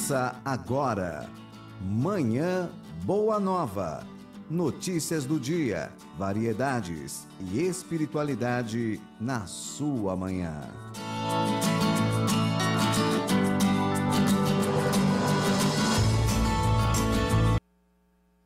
Começa agora. Manhã Boa Nova. Notícias do dia, variedades e espiritualidade na sua manhã.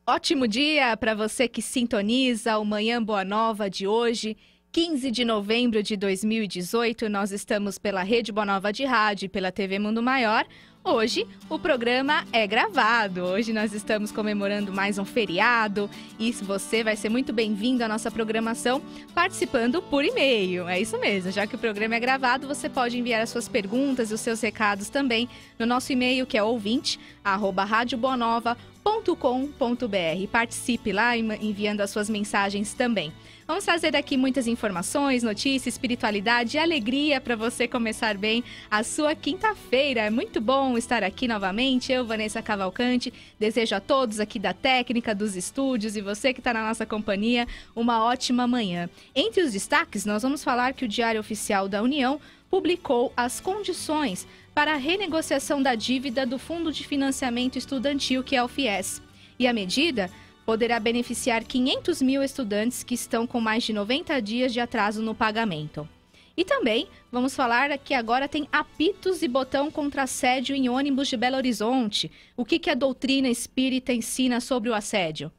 Ótimo dia para você que sintoniza o Manhã Boa Nova de hoje, 15 de novembro de 2018. Nós estamos pela Rede Boa Nova de Rádio e pela TV Mundo Maior. Hoje o programa é gravado. Hoje nós estamos comemorando mais um feriado e você vai ser muito bem-vindo à nossa programação participando por e-mail. É isso mesmo, já que o programa é gravado, você pode enviar as suas perguntas e os seus recados também no nosso e-mail, que é ouvinte@radioboanova.com.br. Participe lá enviando as suas mensagens também. Vamos trazer aqui muitas informações, notícias, espiritualidade e alegria para você começar bem a sua quinta-feira. É muito bom estar aqui novamente. Eu, Vanessa Cavalcante, desejo a todos aqui da técnica, dos estúdios e você que está na nossa companhia uma ótima manhã. Entre os destaques, nós vamos falar que o Diário Oficial da União publicou as condições para a renegociação da dívida do Fundo de Financiamento Estudantil, que é o FIES. E a medida poderá beneficiar 500 mil estudantes que estão com mais de 90 dias de atraso no pagamento. E também vamos falar que agora tem apitos e botão contra assédio em ônibus de Belo Horizonte. O que a doutrina espírita ensina sobre o assédio?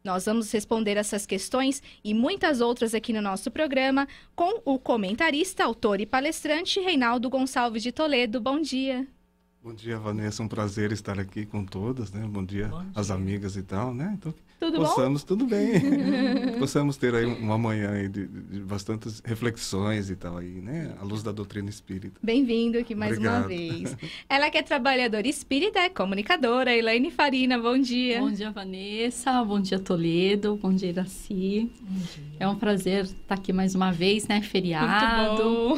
Nós vamos responder essas questões e muitas outras aqui no nosso programa com o comentarista, autor e palestrante Reinaldo Gonçalves de Toledo. Bom dia. Bom dia, Vanessa. Um prazer estar aqui com todas, né? Bom dia às amigas e tal, né? Então, bom? Tudo bem. Possamos ter aí uma manhã aí de bastantes reflexões e tal aí, né? À luz da doutrina espírita. Bem-vindo aqui mais uma vez. Ela que é trabalhadora espírita, é comunicadora, Elaine Farina, bom dia. Bom dia, Vanessa. Bom dia, Toledo. Bom dia, Iraci. É um prazer estar aqui mais uma vez, né? Feriado.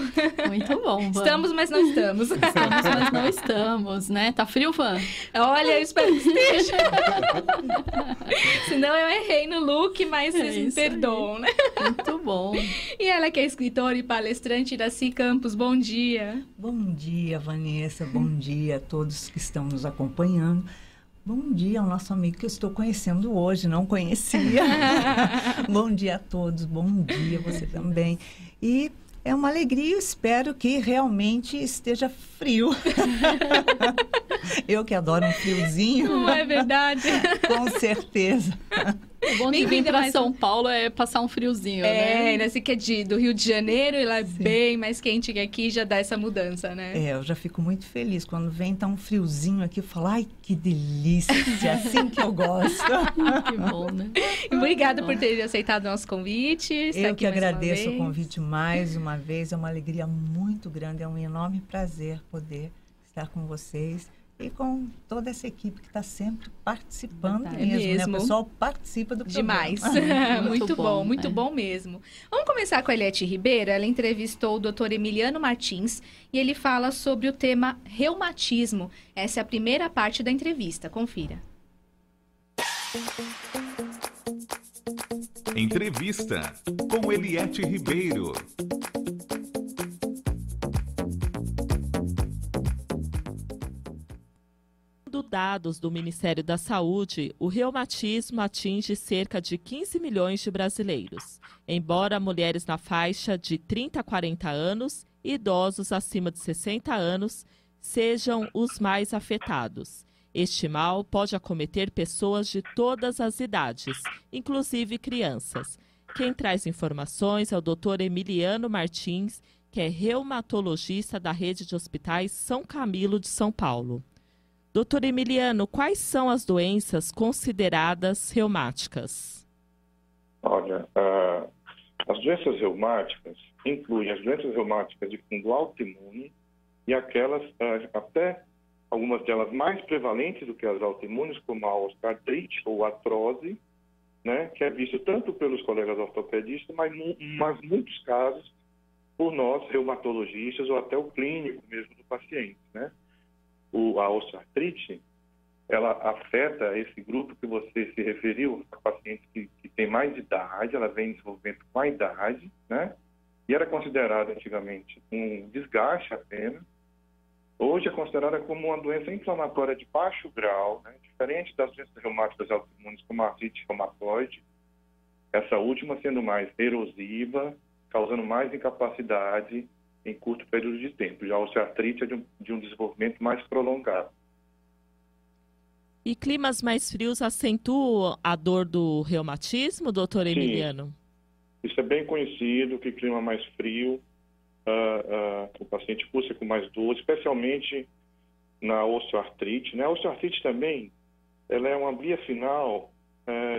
Muito bom. Estamos, mas não estamos. Estamos, mas não estamos, né? Tá frio, Van? Olha, eu espero que esteja. Senão eu errei no look, mas vocês me perdoam, né? Muito bom. E ela que é escritora e palestrante, Iraci Campos, bom dia. Bom dia, Vanessa. Bom dia a todos que estão nos acompanhando. Bom dia ao nosso amigo que eu estou conhecendo hoje, não conhecia. Bom dia a todos, bom dia você também. E é uma alegria, eu espero que realmente esteja frio. Eu que adoro um friozinho. Não é verdade? Com certeza. O bom de vir para São Paulo é passar um friozinho, né? Ainda que é do Rio de Janeiro, e lá é bem mais quente que aqui, já dá essa mudança, né? Eu já fico muito feliz. Quando vem, tá um friozinho aqui, eu falo, ai, que delícia, é assim que eu gosto. Que bom, né? Obrigada por ter aceitado o nosso convite. Eu que agradeço o convite mais uma vez, é uma alegria muito grande, é um enorme prazer poder estar com vocês. E com toda essa equipe que está sempre participando mesmo, né? O pessoal participa do programa. Demais. Muito bom mesmo. Vamos começar com a Eliette Ribeiro. Ela entrevistou o Dr. Emiliano Martins e ele fala sobre o tema reumatismo. Essa é a primeira parte da entrevista. Confira. Entrevista com Eliette Ribeiro. Dados do Ministério da Saúde, o reumatismo atinge cerca de 15 milhões de brasileiros, embora mulheres na faixa de 30 a 40 anos e idosos acima de 60 anos sejam os mais afetados. Este mal pode acometer pessoas de todas as idades, inclusive crianças. Quem traz informações é o Dr. Emiliano Martins, que é reumatologista da rede de hospitais São Camilo de São Paulo. Doutor Emiliano, quais são as doenças consideradas reumáticas? Olha, as doenças reumáticas incluem as doenças reumáticas de fundo autoimune e aquelas, até algumas delas mais prevalentes do que as autoimunes, como a osteoartrite ou artrose, né, que é visto tanto pelos colegas ortopedistas, mas muitos casos por nós, reumatologistas, ou até o clínico mesmo do paciente, né? A osteoartrite, ela afeta esse grupo que você se referiu, a pacientes que tem mais idade, ela vem desenvolvendo com a idade, né? E era considerado antigamente um desgaste apenas, hoje é considerada como uma doença inflamatória de baixo grau, né? Diferente das doenças reumáticas autoimunes como a artrite reumatoide, essa última sendo mais erosiva, causando mais incapacidade em curto período de tempo. Já a osteoartrite é de um desenvolvimento mais prolongado. E climas mais frios acentuam a dor do reumatismo, doutor Emiliano? Isso é bem conhecido, que clima mais frio, o paciente cursa com mais dor, especialmente na osteoartrite, né? A osteoartrite também, ela é uma via final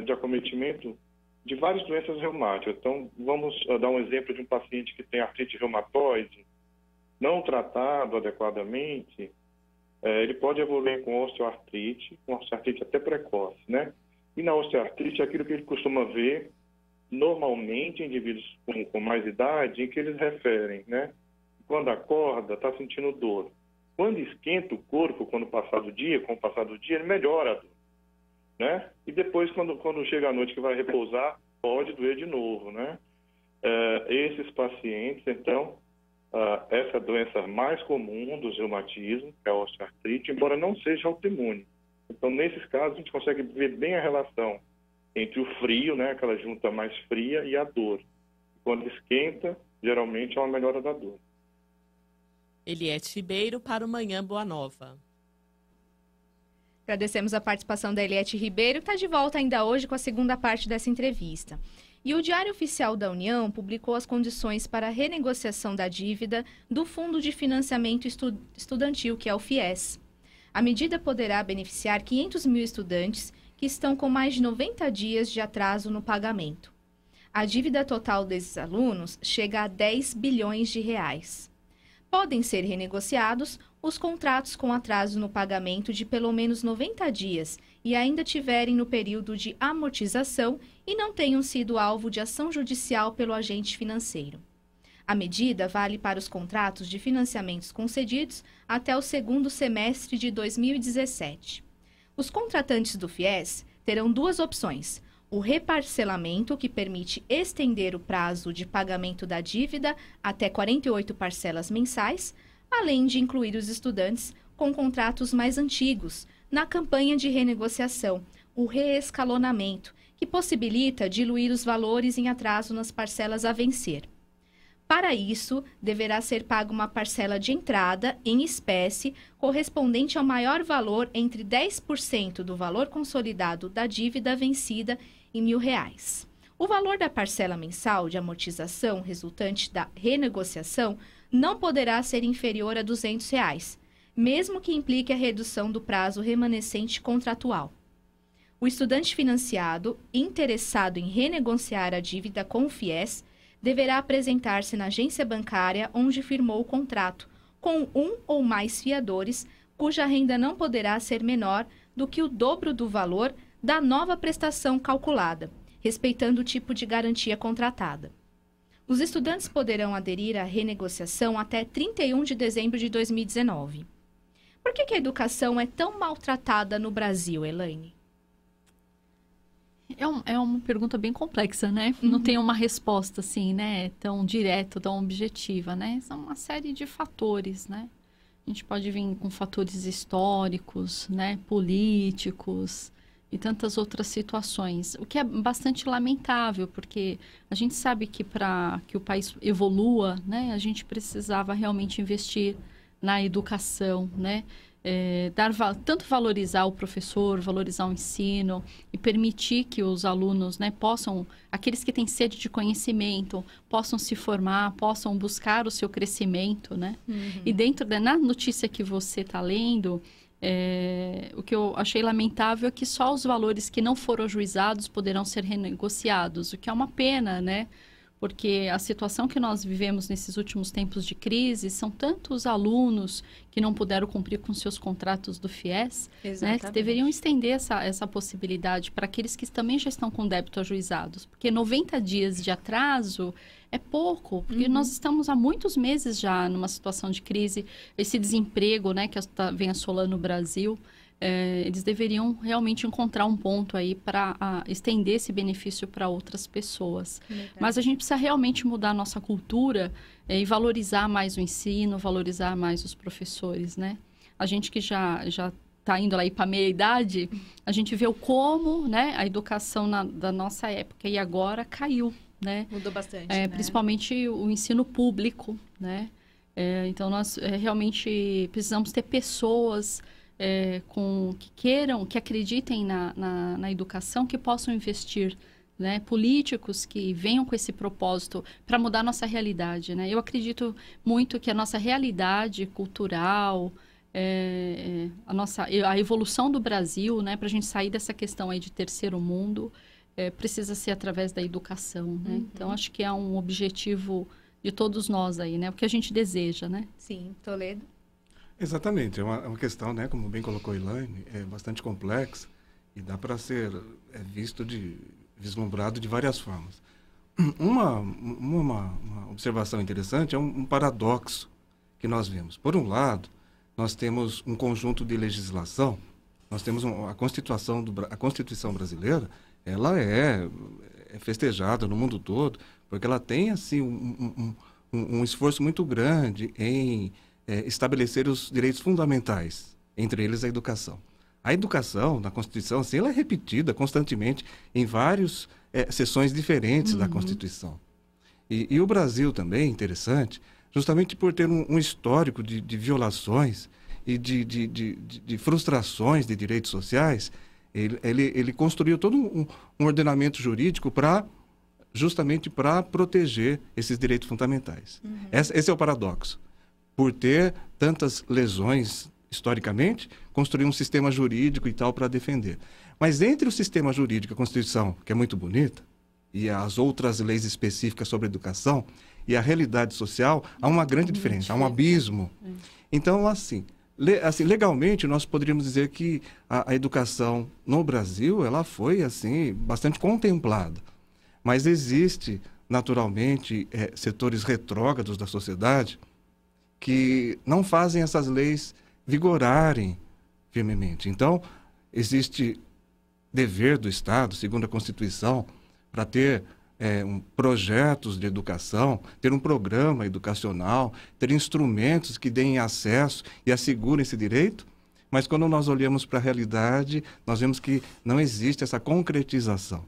de acometimento de várias doenças reumáticas. Então, vamos dar um exemplo de um paciente que tem artrite reumatoide, não tratado adequadamente, ele pode evoluir com osteoartrite até precoce, né? E na osteoartrite, aquilo que ele costuma ver, normalmente, em indivíduos com mais idade, em que eles referem, né? Quando acorda, está sentindo dor. Quando esquenta o corpo, com o passar do dia, ele melhora a dor, né? E depois, quando chega a noite que vai repousar, pode doer de novo, né? Esses pacientes, então, essa doença mais comum dos reumatismos, que é a osteoartrite, embora não seja autoimune. Então, nesses casos, a gente consegue ver bem a relação entre o frio, né, aquela junta mais fria, e a dor. Quando esquenta, geralmente é uma melhora da dor. Eliette Ribeiro para o Manhã Boa Nova. Agradecemos a participação da Eliette Ribeiro, que está de volta ainda hoje com a segunda parte dessa entrevista. E o Diário Oficial da União publicou as condições para a renegociação da dívida do Fundo de Financiamento Estudantil, que é o FIES. A medida poderá beneficiar 500 mil estudantes que estão com mais de 90 dias de atraso no pagamento. A dívida total desses alunos chega a 10 bilhões de reais. Podem ser renegociados os contratos com atraso no pagamento de pelo menos 90 dias e ainda tiverem no período de amortização e não tenham sido alvo de ação judicial pelo agente financeiro. A medida vale para os contratos de financiamentos concedidos até o segundo semestre de 2017. Os contratantes do FIES terão duas opções: o reparcelamento, que permite estender o prazo de pagamento da dívida até 48 parcelas mensais, além de incluir os estudantes com contratos mais antigos na campanha de renegociação, o reescalonamento, que possibilita diluir os valores em atraso nas parcelas a vencer. Para isso, deverá ser paga uma parcela de entrada em espécie correspondente ao maior valor entre 10% do valor consolidado da dívida vencida em R$1.000. O valor da parcela mensal de amortização resultante da renegociação não poderá ser inferior a R$200, mesmo que implique a redução do prazo remanescente contratual. O estudante financiado, interessado em renegociar a dívida com o FIES, deverá apresentar-se na agência bancária onde firmou o contrato, com um ou mais fiadores, cuja renda não poderá ser menor do que o dobro do valor da nova prestação calculada, respeitando o tipo de garantia contratada. Os estudantes poderão aderir à renegociação até 31 de dezembro de 2019. Por que a educação é tão maltratada no Brasil, Elaine? É uma pergunta bem complexa, né? Não tem uma resposta, assim, né? Tão direta, tão objetiva, né? São uma série de fatores, né? A gente pode vir com fatores históricos, né? Políticos e tantas outras situações. O que é bastante lamentável, porque a gente sabe que para que o país evolua, né? A gente precisava realmente investir na educação, né? Tanto valorizar o professor, valorizar o ensino e permitir que os alunos, né, possam, aqueles que têm sede de conhecimento, possam se formar, possam buscar o seu crescimento, né? E na notícia que você está lendo, o que eu achei lamentável é que só os valores que não foram ajuizados poderão ser renegociados, o que é uma pena, né? Porque a situação que nós vivemos nesses últimos tempos de crise são tantos alunos que não puderam cumprir com seus contratos do FIES, né, que deveriam estender essa possibilidade para aqueles que também já estão com débito ajuizados. Porque 90 dias de atraso é pouco, porque nós estamos há muitos meses já numa situação de crise, esse desemprego, né, que vem assolando o Brasil. eles deveriam realmente encontrar um ponto aí para estender esse benefício para outras pessoas. Verdade. Mas a gente precisa realmente mudar a nossa cultura e valorizar mais o ensino, valorizar mais os professores, né? A gente que já está indo lá para a meia-idade, a gente vê como, né, a educação da nossa época e agora caiu, né? Mudou bastante, né? Principalmente o ensino público, né? Então, nós realmente precisamos ter pessoas que queiram, que acreditem na educação, que possam investir, né? Políticos que venham com esse propósito para mudar a nossa realidade, né? Eu acredito muito que a nossa realidade cultural, a evolução do Brasil, né? Para a gente sair dessa questão aí de terceiro mundo, precisa ser através da educação, né? Uhum. Então, acho que é um objetivo de todos nós aí, né? O que a gente deseja, né? Sim, Toledo. Exatamente, é uma questão, né, como bem colocou a Elaine, bastante complexa e dá para ser vislumbrado de várias formas. Uma observação interessante é um paradoxo que nós vemos. Por um lado, nós temos um conjunto de legislação, nós temos a Constituição brasileira, ela é festejada no mundo todo, porque ela tem assim um esforço muito grande em estabelecer os direitos fundamentais, entre eles a educação. A educação, na Constituição, assim, ela é repetida constantemente em várias seções diferentes da Constituição. E o Brasil também, interessante, justamente por ter um histórico de violações e de frustrações de direitos sociais, ele construiu todo um ordenamento jurídico justamente para proteger esses direitos fundamentais. Esse é o paradoxo. Por ter tantas lesões historicamente, construir um sistema jurídico e tal para defender. Mas entre o sistema jurídico e a Constituição, que é muito bonita, e as outras leis específicas sobre educação, e a realidade social, há uma grande diferença, há um abismo. Então, assim, legalmente, nós poderíamos dizer que a educação no Brasil, ela foi, assim, bastante contemplada. Mas existe, naturalmente, setores retrógrados da sociedade que não fazem essas leis vigorarem firmemente. Então, existe dever do Estado, segundo a Constituição, para ter projetos de educação, ter um programa educacional, ter instrumentos que deem acesso e assegurem esse direito, mas quando nós olhamos para a realidade, nós vemos que não existe essa concretização.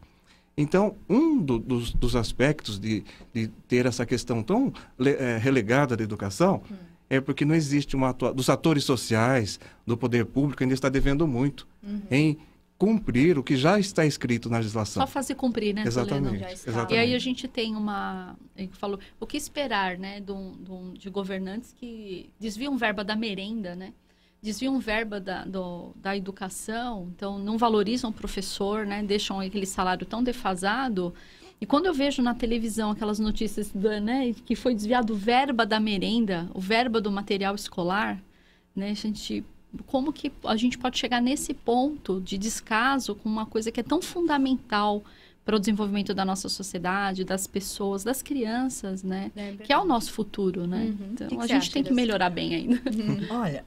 Então, um dos aspectos de ter essa questão tão relegada da educação é porque não existe dos atores sociais, do poder público, ainda está devendo muito em cumprir o que já está escrito na legislação. Só fazer cumprir, né? Exatamente. E aí a gente tem falou, o que esperar, né, de governantes que desviam verba da merenda, né? Desviam verba da educação, então não valorizam o professor, né? Deixam aquele salário tão defasado. E quando eu vejo na televisão aquelas notícias, né, que foi desviado verba da merenda, o verba do material escolar, né, como que a gente pode chegar nesse ponto de descaso com uma coisa que é tão fundamental para o desenvolvimento da nossa sociedade, das pessoas, das crianças, né? Que é o nosso futuro, né? Então, a gente tem que melhorar bem ainda. Olha,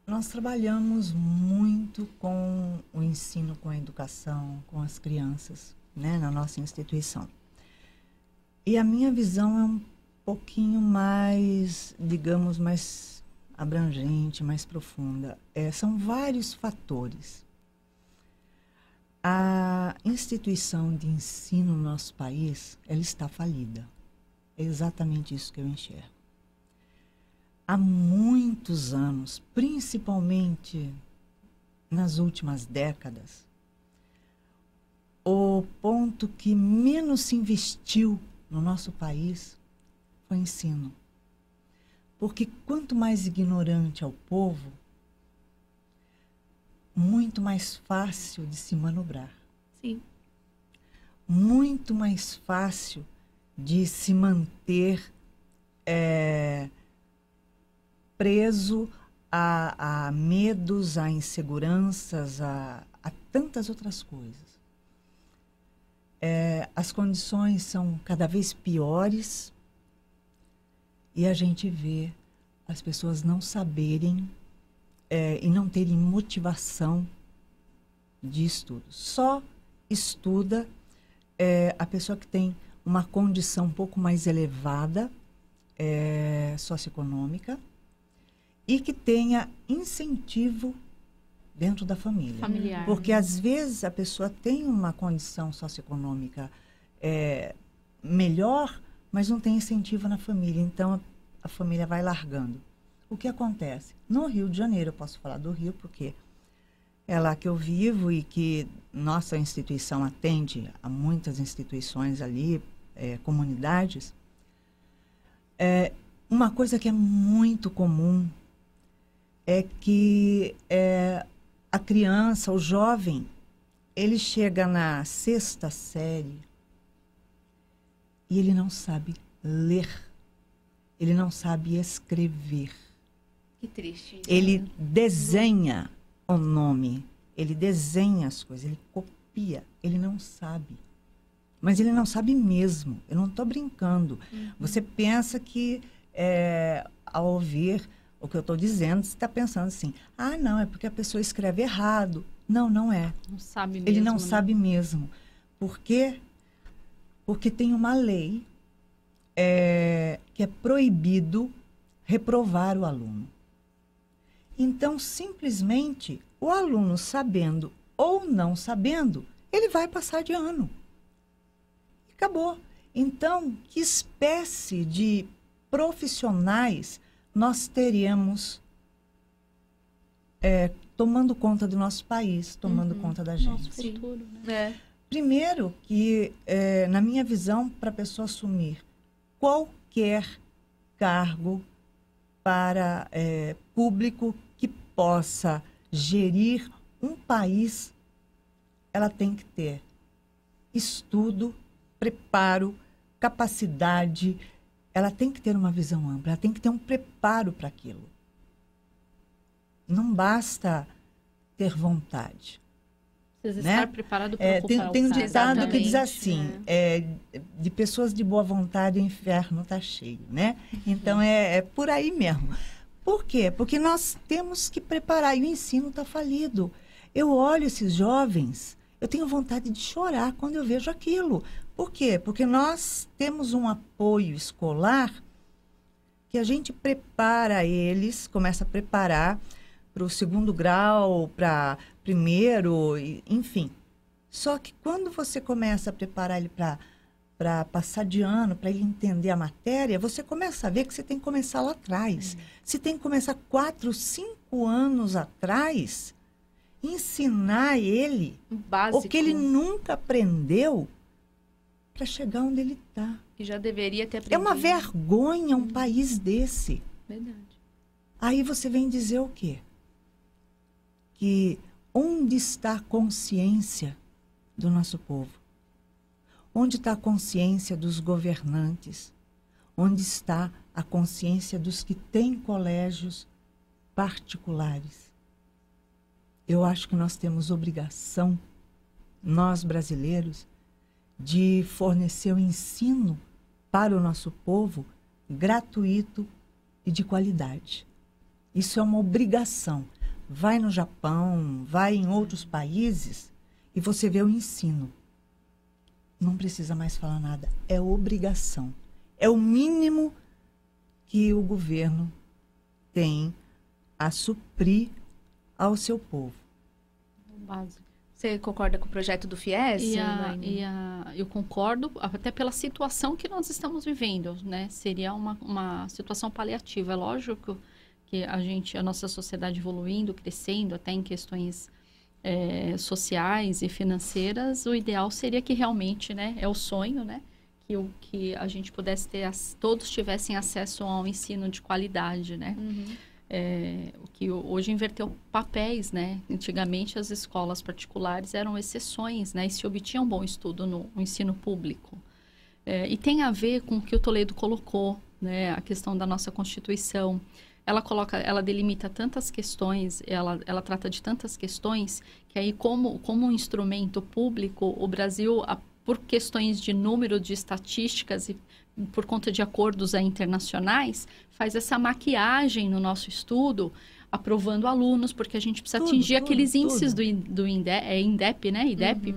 nós trabalhamos muito com o ensino, com a educação, com as crianças, né? Na nossa instituição. E a minha visão é um pouquinho mais, digamos, mais abrangente, mais profunda. São vários fatores. A instituição de ensino no nosso país, ela está falida. É exatamente isso que eu enxergo. Há muitos anos, principalmente nas últimas décadas, o ponto que menos se investiu no nosso país foi o ensino. Porque quanto mais ignorante é o povo, muito mais fácil de se manobrar. Sim. Muito mais fácil de se manter preso a medos, a inseguranças, a tantas outras coisas. As condições são cada vez piores e a gente vê as pessoas não saberem e não terem motivação de estudo. Só estuda a pessoa que tem uma condição um pouco mais elevada, socioeconômica, e que tenha incentivo dentro da família. Familiar. Porque, às vezes, a pessoa tem uma condição socioeconômica melhor, mas não tem incentivo na família. Então, a família vai largando. O que acontece? No Rio de Janeiro, eu posso falar do Rio, porque é lá que eu vivo e que nossa instituição atende a muitas instituições ali, comunidades. Uma coisa que é muito comum é que a criança, o jovem, ele chega na 6ª série e ele não sabe ler, ele não sabe escrever. Que triste. Ele desenha o nome, ele desenha as coisas, ele copia, ele não sabe. Mas ele não sabe mesmo, eu não estou brincando. Você pensa que, ao ouvir o que eu estou dizendo, você está pensando assim, não, é porque a pessoa escreve errado. Não, não é. Não sabe mesmo. Ele não sabe mesmo. Por quê? Porque tem uma lei que é proibido reprovar o aluno. Então, simplesmente, o aluno, sabendo ou não sabendo, ele vai passar de ano. E acabou. Então, que espécie de profissionais nós teríamos tomando conta do nosso país, tomando conta da gente? Nosso futuro, né? Primeiro que, na minha visão, para a pessoa assumir qualquer cargo para público que possa gerir um país, ela tem que ter estudo, preparo, capacidade, ela tem que ter uma visão ampla, ela tem que ter um preparo para aquilo. Não basta ter vontade. Precisa né? estar preparado para ocupar Tem um o cargo. ditado que diz Exatamente, assim, de pessoas de boa vontade o inferno está cheio, né? Então, é por aí mesmo. Por quê? Porque nós temos que preparar, e o ensino está falido. Eu olho esses jovens, eu tenho vontade de chorar quando eu vejo aquilo. Por quê? Porque nós temos um apoio escolar que a gente prepara eles, começa a preparar para o 2º grau, para primeiro, enfim. Só que quando você começa a preparar ele para passar de ano, para ele entender a matéria, você começa a ver que você tem que começar lá atrás. Você tem que começar 4, 5 anos atrás, ensinar ele Básico. o que ele nunca aprendeu para chegar onde ele está. Que já deveria ter aprendido. É uma vergonha um país desse. Verdade. Aí você vem dizer o quê? Que onde está a consciência do nosso povo? Onde está a consciência dos governantes? Onde está a consciência dos que têm colégios particulares? Eu acho que nós temos obrigação, nós brasileiros, de fornecer o ensino para o nosso povo gratuito e de qualidade. Isso é uma obrigação. Vai no Japão, vai em outros países e você vê o ensino. Não precisa mais falar nada. É obrigação. É o mínimo que o governo tem a suprir ao seu povo. Básico. Você concorda com o projeto do FIES? Eu concordo, até pela situação que nós estamos vivendo, né? Seria uma situação paliativa. É lógico que a nossa sociedade evoluindo, crescendo, até em questões sociais e financeiras, o ideal seria que realmente, né? É o sonho, né? Que a gente pudesse ter, todos tivessem acesso a um ensino de qualidade, né? O que hoje inverteu papéis, né? Antigamente as escolas particulares eram exceções, né? E se obtinha um bom estudo no ensino público. E tem a ver com o que o Toledo colocou, né? A questão da nossa Constituição. Ela delimita tantas questões, ela trata de tantas questões, que aí como um instrumento público, o Brasil, por questões de número de estatísticas e por conta de acordos internacionais, faz essa maquiagem no nosso estudo, aprovando alunos, porque a gente precisa atingir aqueles índices do INDEP, né? IDEP.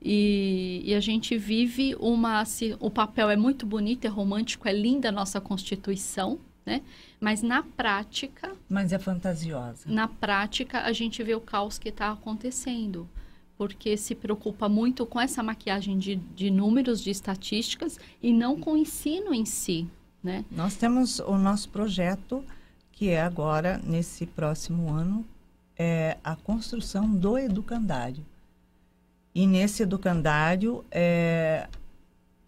E a gente vive o papel é muito bonito, é romântico, é linda a nossa Constituição, né? Mas na prática... Mas é fantasiosa. Na prática, a gente vê o caos que está acontecendo, porque se preocupa muito com essa maquiagem de números, de estatísticas, e não com o ensino em si, né? Nós temos o nosso projeto, que é agora, nesse próximo ano, a construção do educandário. E nesse educandário,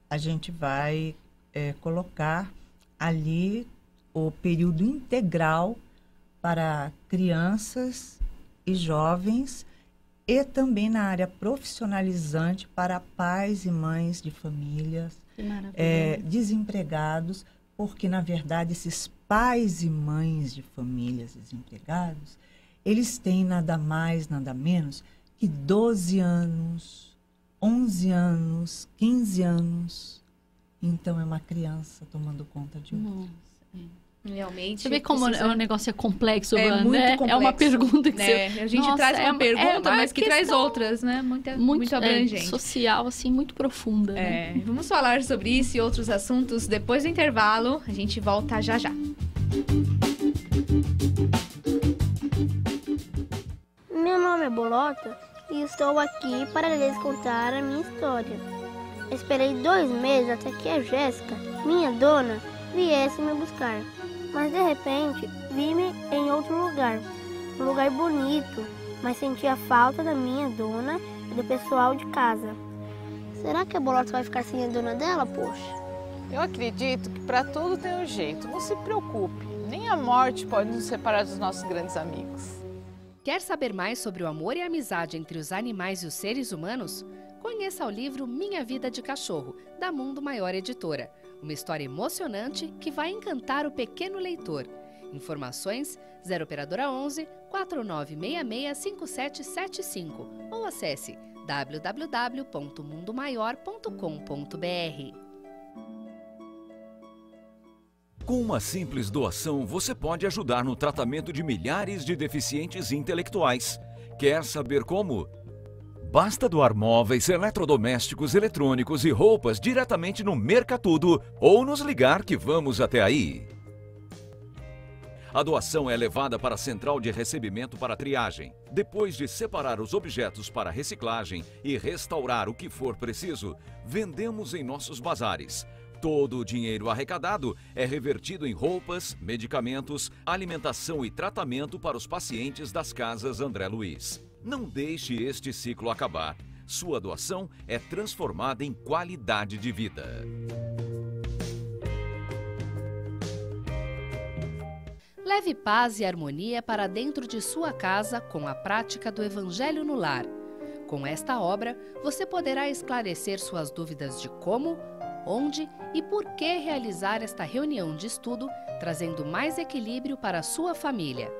a gente vai colocar ali o período integral para crianças e jovens e também na área profissionalizante para pais e mães de famílias desempregados, porque, na verdade, esses pais e mães de famílias desempregados, eles têm nada mais, nada menos que 12 anos, 11 anos, 15 anos. Então, é uma criança tomando conta de outra. Nossa, Realmente. Você vê como o negócio é complexo, muito complexo. É uma pergunta que você... A gente traz uma pergunta, mas que traz outras, né? Muito abrangente. Social, assim, muito profunda. Né? Vamos falar sobre isso e outros assuntos depois do intervalo. A gente volta já já. Meu nome é Bolota e estou aqui para lhes contar a minha história. Esperei 2 meses até que a Jéssica, minha dona, viesse me buscar. Mas de repente, vi-me em outro lugar. Um lugar bonito, mas senti a falta da minha dona e do pessoal de casa. Será que a Bolota vai ficar sem a dona dela, poxa? Eu acredito que para tudo tem um jeito. Não se preocupe, nem a morte pode nos separar dos nossos grandes amigos. Quer saber mais sobre o amor e a amizade entre os animais e os seres humanos? Conheça o livro Minha Vida de Cachorro, da Mundo Maior Editora. Uma história emocionante que vai encantar o pequeno leitor. Informações 0 operadora 11 4966 5775 ou acesse www.mundomaior.com.br. Com uma simples doação, você pode ajudar no tratamento de milhares de deficientes intelectuais. Quer saber como? Basta doar móveis, eletrodomésticos, eletrônicos e roupas diretamente no Mercatudo ou nos ligar que vamos até aí. A doação é levada para a central de recebimento para triagem. Depois de separar os objetos para reciclagem e restaurar o que for preciso, vendemos em nossos bazares. Todo o dinheiro arrecadado é revertido em roupas, medicamentos, alimentação e tratamento para os pacientes das casas André Luiz. Não deixe este ciclo acabar. Sua doação é transformada em qualidade de vida. Leve paz e harmonia para dentro de sua casa com a prática do Evangelho no Lar. Com esta obra, você poderá esclarecer suas dúvidas de como, onde e por que realizar esta reunião de estudo, trazendo mais equilíbrio para a sua família.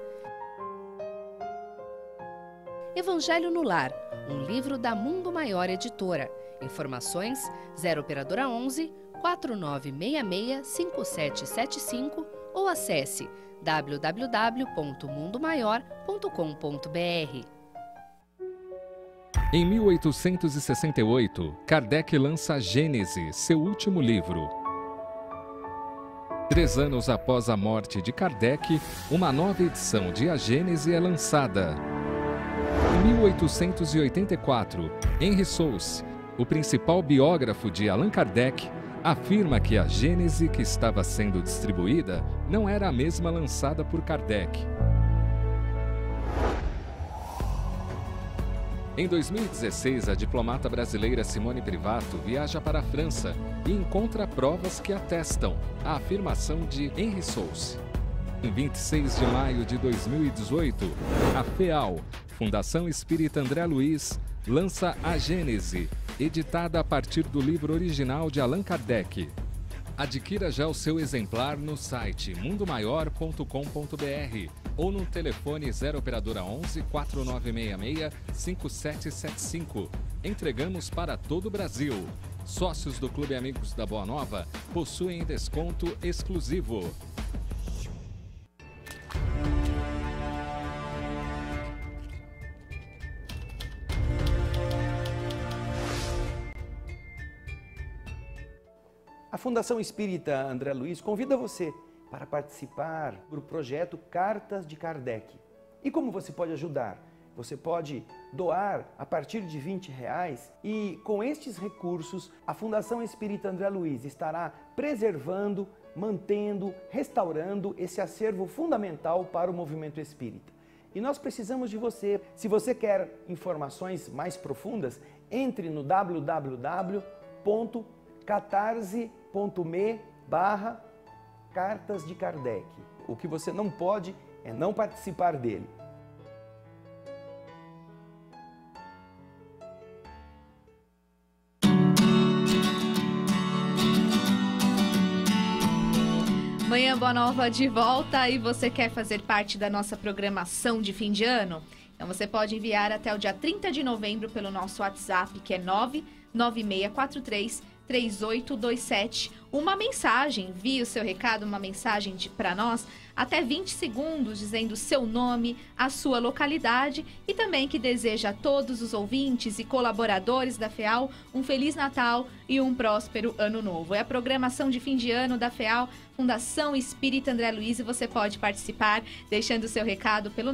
Evangelho no Lar, um livro da Mundo Maior Editora. Informações 0 operadora 11 4966 5775 ou acesse www.mundomaior.com.br. Em 1868, Kardec lança Gênese, seu último livro. 3 anos após a morte de Kardec, uma nova edição de A Gênese é lançada. Em 1884, Henry Souce, o principal biógrafo de Allan Kardec, afirma que a Gênese que estava sendo distribuída não era a mesma lançada por Kardec. Em 2016, a diplomata brasileira Simone Privato viaja para a França e encontra provas que atestam a afirmação de Henry Souce. Em 26 de maio de 2018, a FEAL, Fundação Espírita André Luiz, lança A Gênese, editada a partir do livro original de Allan Kardec. Adquira já o seu exemplar no site mundomaior.com.br ou no telefone 0 operadora 11 4966 5775. Entregamos para todo o Brasil. Sócios do Clube Amigos da Boa Nova possuem desconto exclusivo. Fundação Espírita André Luiz convida você para participar do projeto Cartas de Kardec. E como você pode ajudar? Você pode doar a partir de R$20 e com estes recursos a Fundação Espírita André Luiz estará preservando, mantendo, restaurando esse acervo fundamental para o movimento espírita. E nós precisamos de você. Se você quer informações mais profundas, entre no www.catarse.me/Cartas de Kardec. O que você não pode é não participar dele. Manhã Boa Nova de volta, e você quer fazer parte da nossa programação de fim de ano? Então você pode enviar até o dia 30 de novembro pelo nosso WhatsApp, que é 996433827, uma mensagem. Envie o seu recado, uma mensagem para nós, até 20 segundos, dizendo seu nome, a sua localidade e também que deseja a todos os ouvintes e colaboradores da FEAL um Feliz Natal e um próspero Ano Novo. É a programação de fim de ano da FEAL, Fundação Espírita André Luiz, e você pode participar deixando o seu recado pelo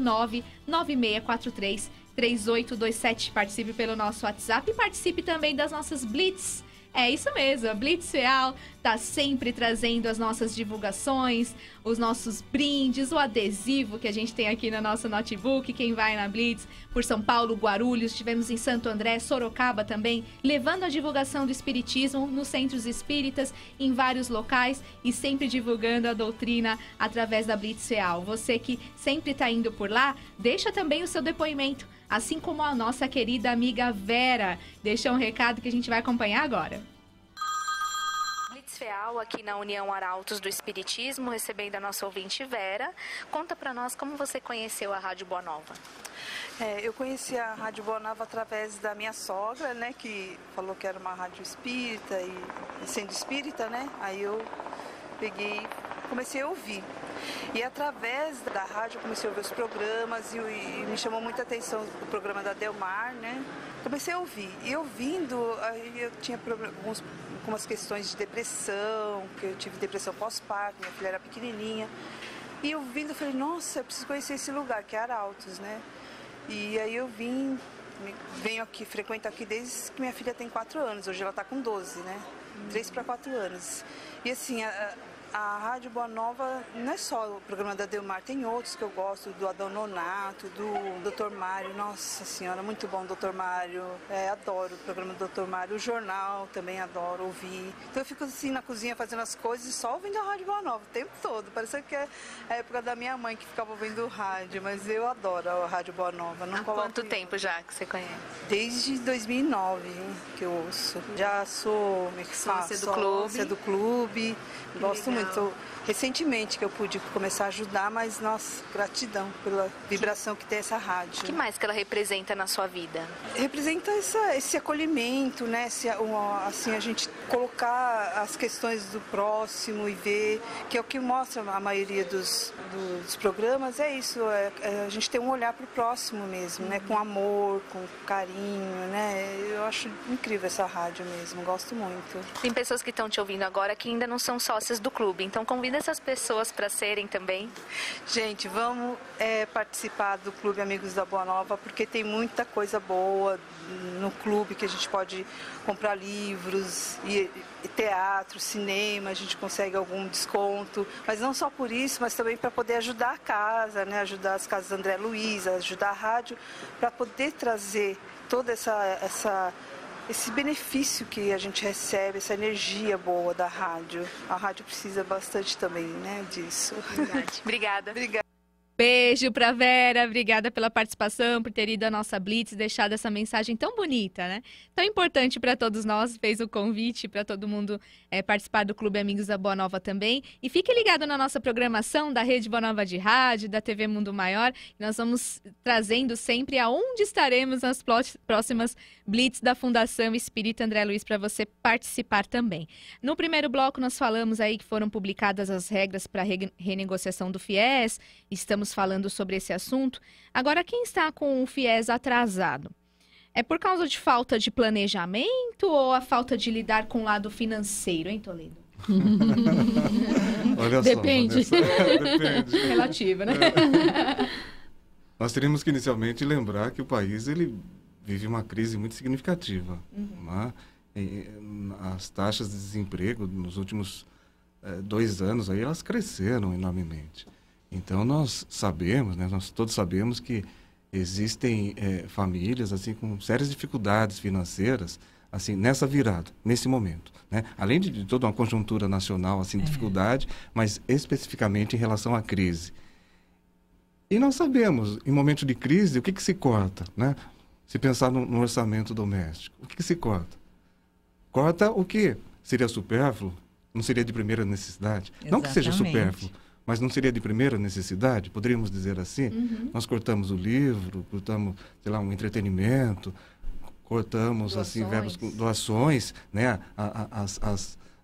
996433827. Participe pelo nosso WhatsApp e participe também das nossas Blitz. É isso mesmo, a Blitz FEAL está sempre trazendo as nossas divulgações, os nossos brindes, o adesivo que a gente tem aqui no nosso notebook. Quem vai na Blitz por São Paulo, Guarulhos, estivemos em Santo André, Sorocaba também, levando a divulgação do espiritismo nos centros espíritas, em vários locais, e sempre divulgando a doutrina através da Blitz FEAL. Você que sempre está indo por lá, deixa também o seu depoimento, assim como a nossa querida amiga Vera. Deixa um recado que a gente vai acompanhar agora. Blitz FEAL, aqui na União Arautos do Espiritismo, recebendo a nossa ouvinte Vera. Conta para nós como você conheceu a Rádio Boa Nova. Eu conheci a Rádio Boa Nova através da minha sogra, né, que falou que era uma rádio espírita, e sendo espírita, né, aí eu peguei, comecei a ouvir. E através da rádio eu comecei a ouvir os programas e me chamou muita atenção o programa da Delmar, né? Comecei a ouvir. E ouvindo, aí eu tinha algumas questões de depressão, porque eu tive depressão pós-parto, minha filha era pequenininha. E ouvindo, eu falei, nossa, eu preciso conhecer esse lugar, que é Arautos, né? E aí eu venho aqui, frequento aqui desde que minha filha tem 4 anos. Hoje ela está com 12, né? 3 para 4 anos. E assim, a Rádio Boa Nova não é só o programa da Delmar, tem outros que eu gosto, do Adão Nonato, do Dr. Mário. Nossa Senhora, muito bom, Dr. Mário. Adoro o programa do Dr. Mário. O jornal também adoro ouvir. Então eu fico assim na cozinha fazendo as coisas e só ouvindo a Rádio Boa Nova o tempo todo. Parece que é a época da minha mãe que ficava ouvindo rádio, mas eu adoro a Rádio Boa Nova. Há quanto tempo já que você conhece? Desde 2009 que eu ouço. Já sou sócia do clube. Gosto muito. Recentemente que eu pude começar a ajudar, mas, nossa, gratidão pela vibração que tem essa rádio. O que mais que ela representa na sua vida? Representa esse acolhimento, né? Assim, a gente colocar as questões do próximo e ver, que é o que mostra a maioria dos programas, é isso, a gente tem um olhar para o próximo mesmo, né? Com amor, com carinho, né? Eu acho incrível essa rádio mesmo, gosto muito. Tem pessoas que estão te ouvindo agora que ainda não são sócias do clube, então convida essas pessoas para serem também. Gente, vamos participar do Clube Amigos da Boa Nova, porque tem muita coisa boa no clube, que a gente pode comprar livros, e teatro, cinema, a gente consegue algum desconto, mas não só por isso, mas também para poder ajudar a casa, né? Ajudar as casas André Luiz, ajudar a rádio, para poder trazer toda esse benefício que a gente recebe, essa energia boa da rádio. A rádio precisa bastante também, né, disso. Obrigada. Beijo pra Vera, obrigada pela participação, por ter ido à nossa Blitz, deixado essa mensagem tão bonita, né? Tão importante para todos nós, fez o convite para todo mundo participar do Clube Amigos da Boa Nova também. E fique ligado na nossa programação da Rede Boa Nova de Rádio, da TV Mundo Maior. Nós vamos trazendo sempre aonde estaremos nas próximas Blitz da Fundação Espírita André Luiz para você participar também. No primeiro bloco nós falamos aí que foram publicadas as regras para renegociação do FIES, estamos falando sobre esse assunto. Agora, quem está com o FIES atrasado? É por causa de falta de planejamento ou a falta de lidar com o lado financeiro, hein, Toledo? Olha Depende. só, depende. Relativo, né? Nós teríamos que inicialmente lembrar que o país ele vive uma crise muito significativa. Né? As taxas de desemprego nos últimos 2 anos aí, elas cresceram enormemente. Então nós sabemos, né, nós todos sabemos que existem famílias assim com sérias dificuldades financeiras assim nessa virada, nesse momento, né? Além de toda uma conjuntura nacional assim de dificuldade, mas especificamente em relação à crise. E nós sabemos, em momento de crise, o que se corta, né? Se pensar no orçamento doméstico, o que se corta? Corta o que seria supérfluo, não seria de primeira necessidade. Exatamente. Não que seja supérfluo, mas não seria de primeira necessidade, poderíamos dizer assim. Nós cortamos o livro, cortamos, sei lá, um entretenimento, cortamos assim verbos, doações, né?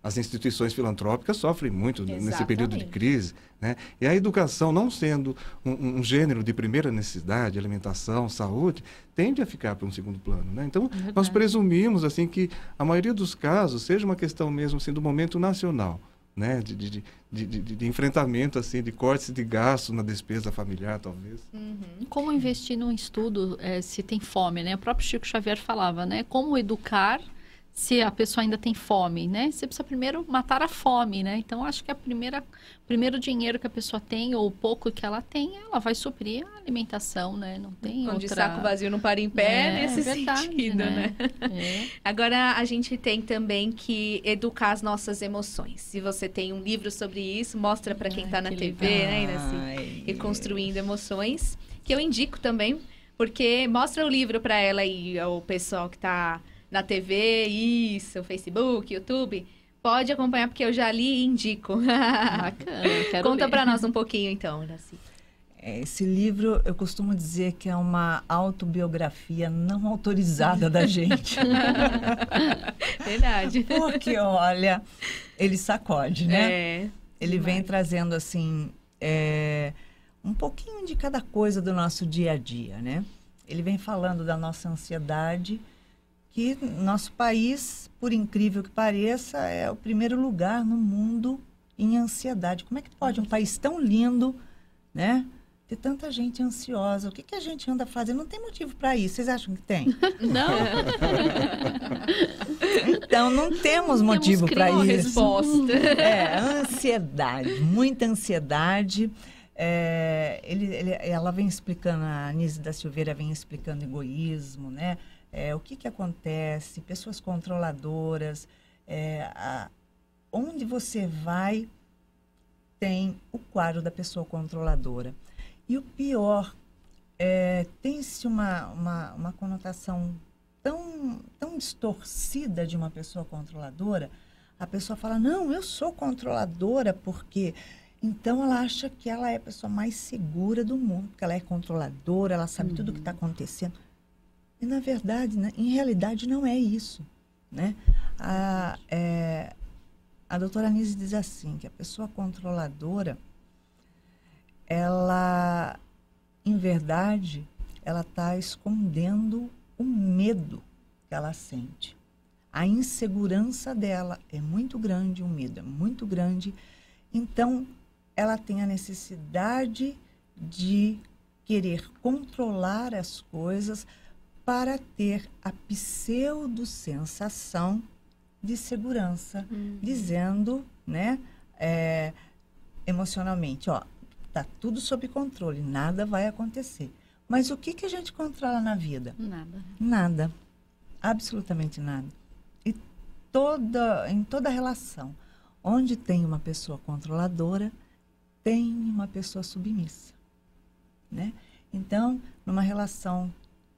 As instituições filantrópicas sofrem muito nesse período de crise, né? E a educação, não sendo um gênero de primeira necessidade, alimentação, saúde, tende a ficar para um segundo plano, né? Então, nós presumimos assim que a maioria dos casos seja uma questão mesmo assim do momento nacional, né? De enfrentamento assim, de cortes de gastos na despesa familiar, talvez. Como investir num estudo se tem fome, né? O próprio Chico Xavier falava, né? Como educar se a pessoa ainda tem fome, né? Você precisa primeiro matar a fome, né? Então, acho que primeiro dinheiro que a pessoa tem, ou o pouco que ela tem, ela vai suprir a alimentação, né? Não tem Onde saco vazio não para em pé, nesse sentido, né? Agora, a gente tem também que educar as nossas emoções. Se você tem um livro sobre isso, mostra para quem está na TV, né, Iraci? E construindo emoções, que eu indico também, porque mostra o livro para ela e o pessoal que está na TV, isso, Facebook, YouTube, pode acompanhar, porque eu já li e indico. Bacana, Conta para nós um pouquinho, então, Iraci. Esse livro, eu costumo dizer que é uma autobiografia não autorizada da gente. Verdade. Porque, olha, ele sacode, né? Ele vem trazendo, assim, um pouquinho de cada coisa do nosso dia a dia, né? Ele vem falando da nossa ansiedade, que nosso país, por incrível que pareça, é o primeiro lugar no mundo em ansiedade. Como é que pode um país tão lindo, né, ter tanta gente ansiosa? O que a gente anda fazendo? Não tem motivo para isso. Vocês acham que tem? Não. Então, não temos motivo para isso. Resposta. Ansiedade, muita ansiedade. Ela vem explicando, a Anísia da Silveira vem explicando egoísmo, né? O que acontece, pessoas controladoras, onde você vai, tem o quadro da pessoa controladora. E o pior, tem-se uma conotação tão distorcida de uma pessoa controladora. A pessoa fala, não, eu sou controladora porque... Então, ela acha que ela é a pessoa mais segura do mundo, porque ela é controladora, ela sabe tudo o que está acontecendo. E, na verdade, né, em realidade, não é isso, né? A doutora Anísia diz assim, que a pessoa controladora, ela, em verdade, ela está escondendo o medo que ela sente. A insegurança dela é muito grande, o medo é muito grande. Então, ela tem a necessidade de querer controlar as coisas para ter a pseudo-sensação de segurança, dizendo, né, emocionalmente, tá tudo sob controle, nada vai acontecer. Mas o que a gente controla na vida? Nada. Nada. Absolutamente nada. E em toda relação, onde tem uma pessoa controladora, tem uma pessoa submissa, né? Então, numa relação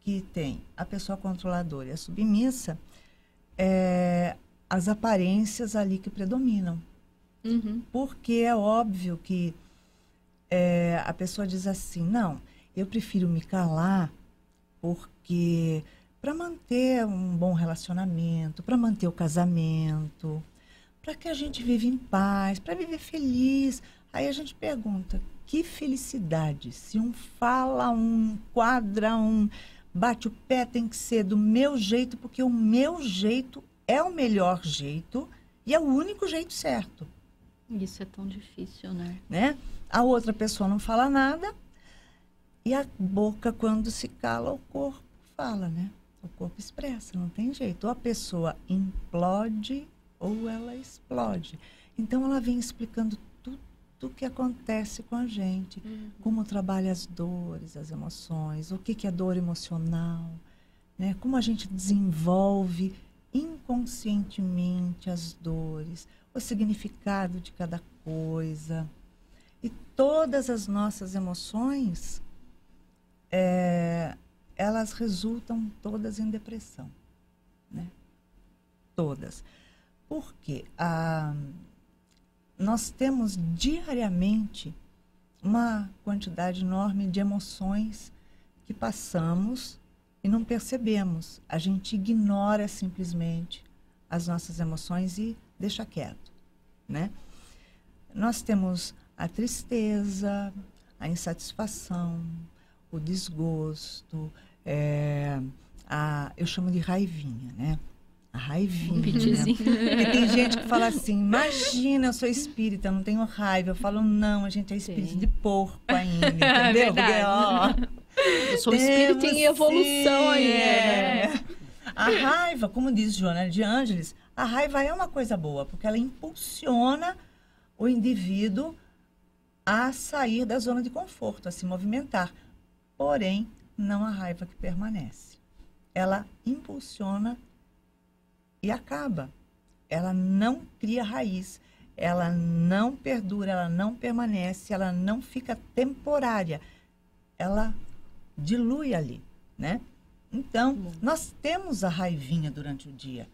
que tem a pessoa controladora e a submissa, as aparências ali que predominam. Porque é óbvio que a pessoa diz assim, não, eu prefiro me calar porque para manter um bom relacionamento, para manter o casamento, para que a gente viva em paz, para viver feliz. Aí a gente pergunta, que felicidade? Se um fala, um quadra, um bate o pé, tem que ser do meu jeito, porque o meu jeito é o melhor jeito E é o único jeito certo. Isso é tão difícil, né? A outra pessoa não fala nada e a boca, quando se cala, o corpo fala, né? O corpo expressa, não tem jeito. Ou a pessoa implode ou ela explode. Então, ela vem explicando tudo o que acontece com a gente. Como trabalha as dores, as emoções, o que é dor emocional, né? Como a gente desenvolve inconscientemente as dores, o significado de cada coisa. E todas as nossas emoções, elas resultam todas em depressão, né? Todas. Porque nós temos diariamente uma quantidade enorme de emoções que passamos e não percebemos. A gente ignora simplesmente as nossas emoções e deixa quieto, né? Nós temos a tristeza, a insatisfação, o desgosto, eu chamo de raivinha, né? A raivinha. Né? Porque tem gente que fala assim, imagina, eu sou espírita, não tenho raiva. Eu falo, não, a gente é espírito de porco ainda, entendeu? Eu sou espírita em evolução ainda. Né? A raiva, como diz Joana de Ângeles, a raiva é uma coisa boa, porque ela impulsiona o indivíduo a sair da zona de conforto, a se movimentar. Porém, não a raiva que permanece. Ela impulsiona e acaba. Ela não cria raiz, ela não perdura, ela não permanece, ela não fica temporária. Ela dilui ali, né? Então, nós temos a raivinha durante o dia.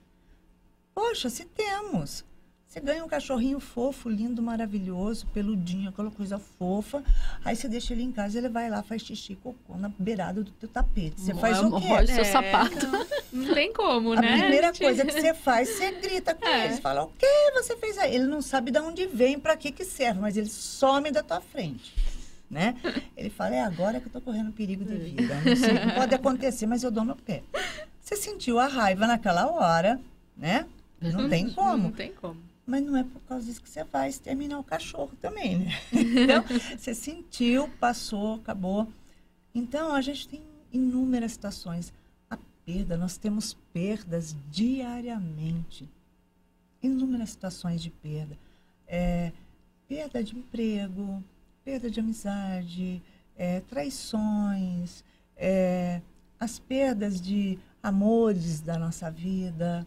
Poxa, se temos. Você ganha um cachorrinho fofo, lindo, maravilhoso, peludinho, aquela coisa fofa. Aí você deixa ele em casa, ele vai lá, faz xixi, cocô na beirada do teu tapete. Você faz o quê? Olha o seu sapato. Não tem como, né? A primeira gente? coisa que você faz, você grita com ele. Você fala, o que você fez aí? Ele não sabe de onde vem, para que serve, mas ele some da tua frente, né? Ele fala, agora que eu tô correndo perigo de vida. Não sei, não pode acontecer, mas eu dou no pé. Você sentiu a raiva naquela hora, né? Não tem como. Não tem como. Mas não é por causa disso que você vai exterminar o cachorro também, né? Então, você sentiu, passou, acabou. Então, a gente tem inúmeras situações. A perda, nós temos perdas diariamente. Inúmeras situações de perda. Perda de emprego, perda de amizade, traições, as perdas de amores da nossa vida,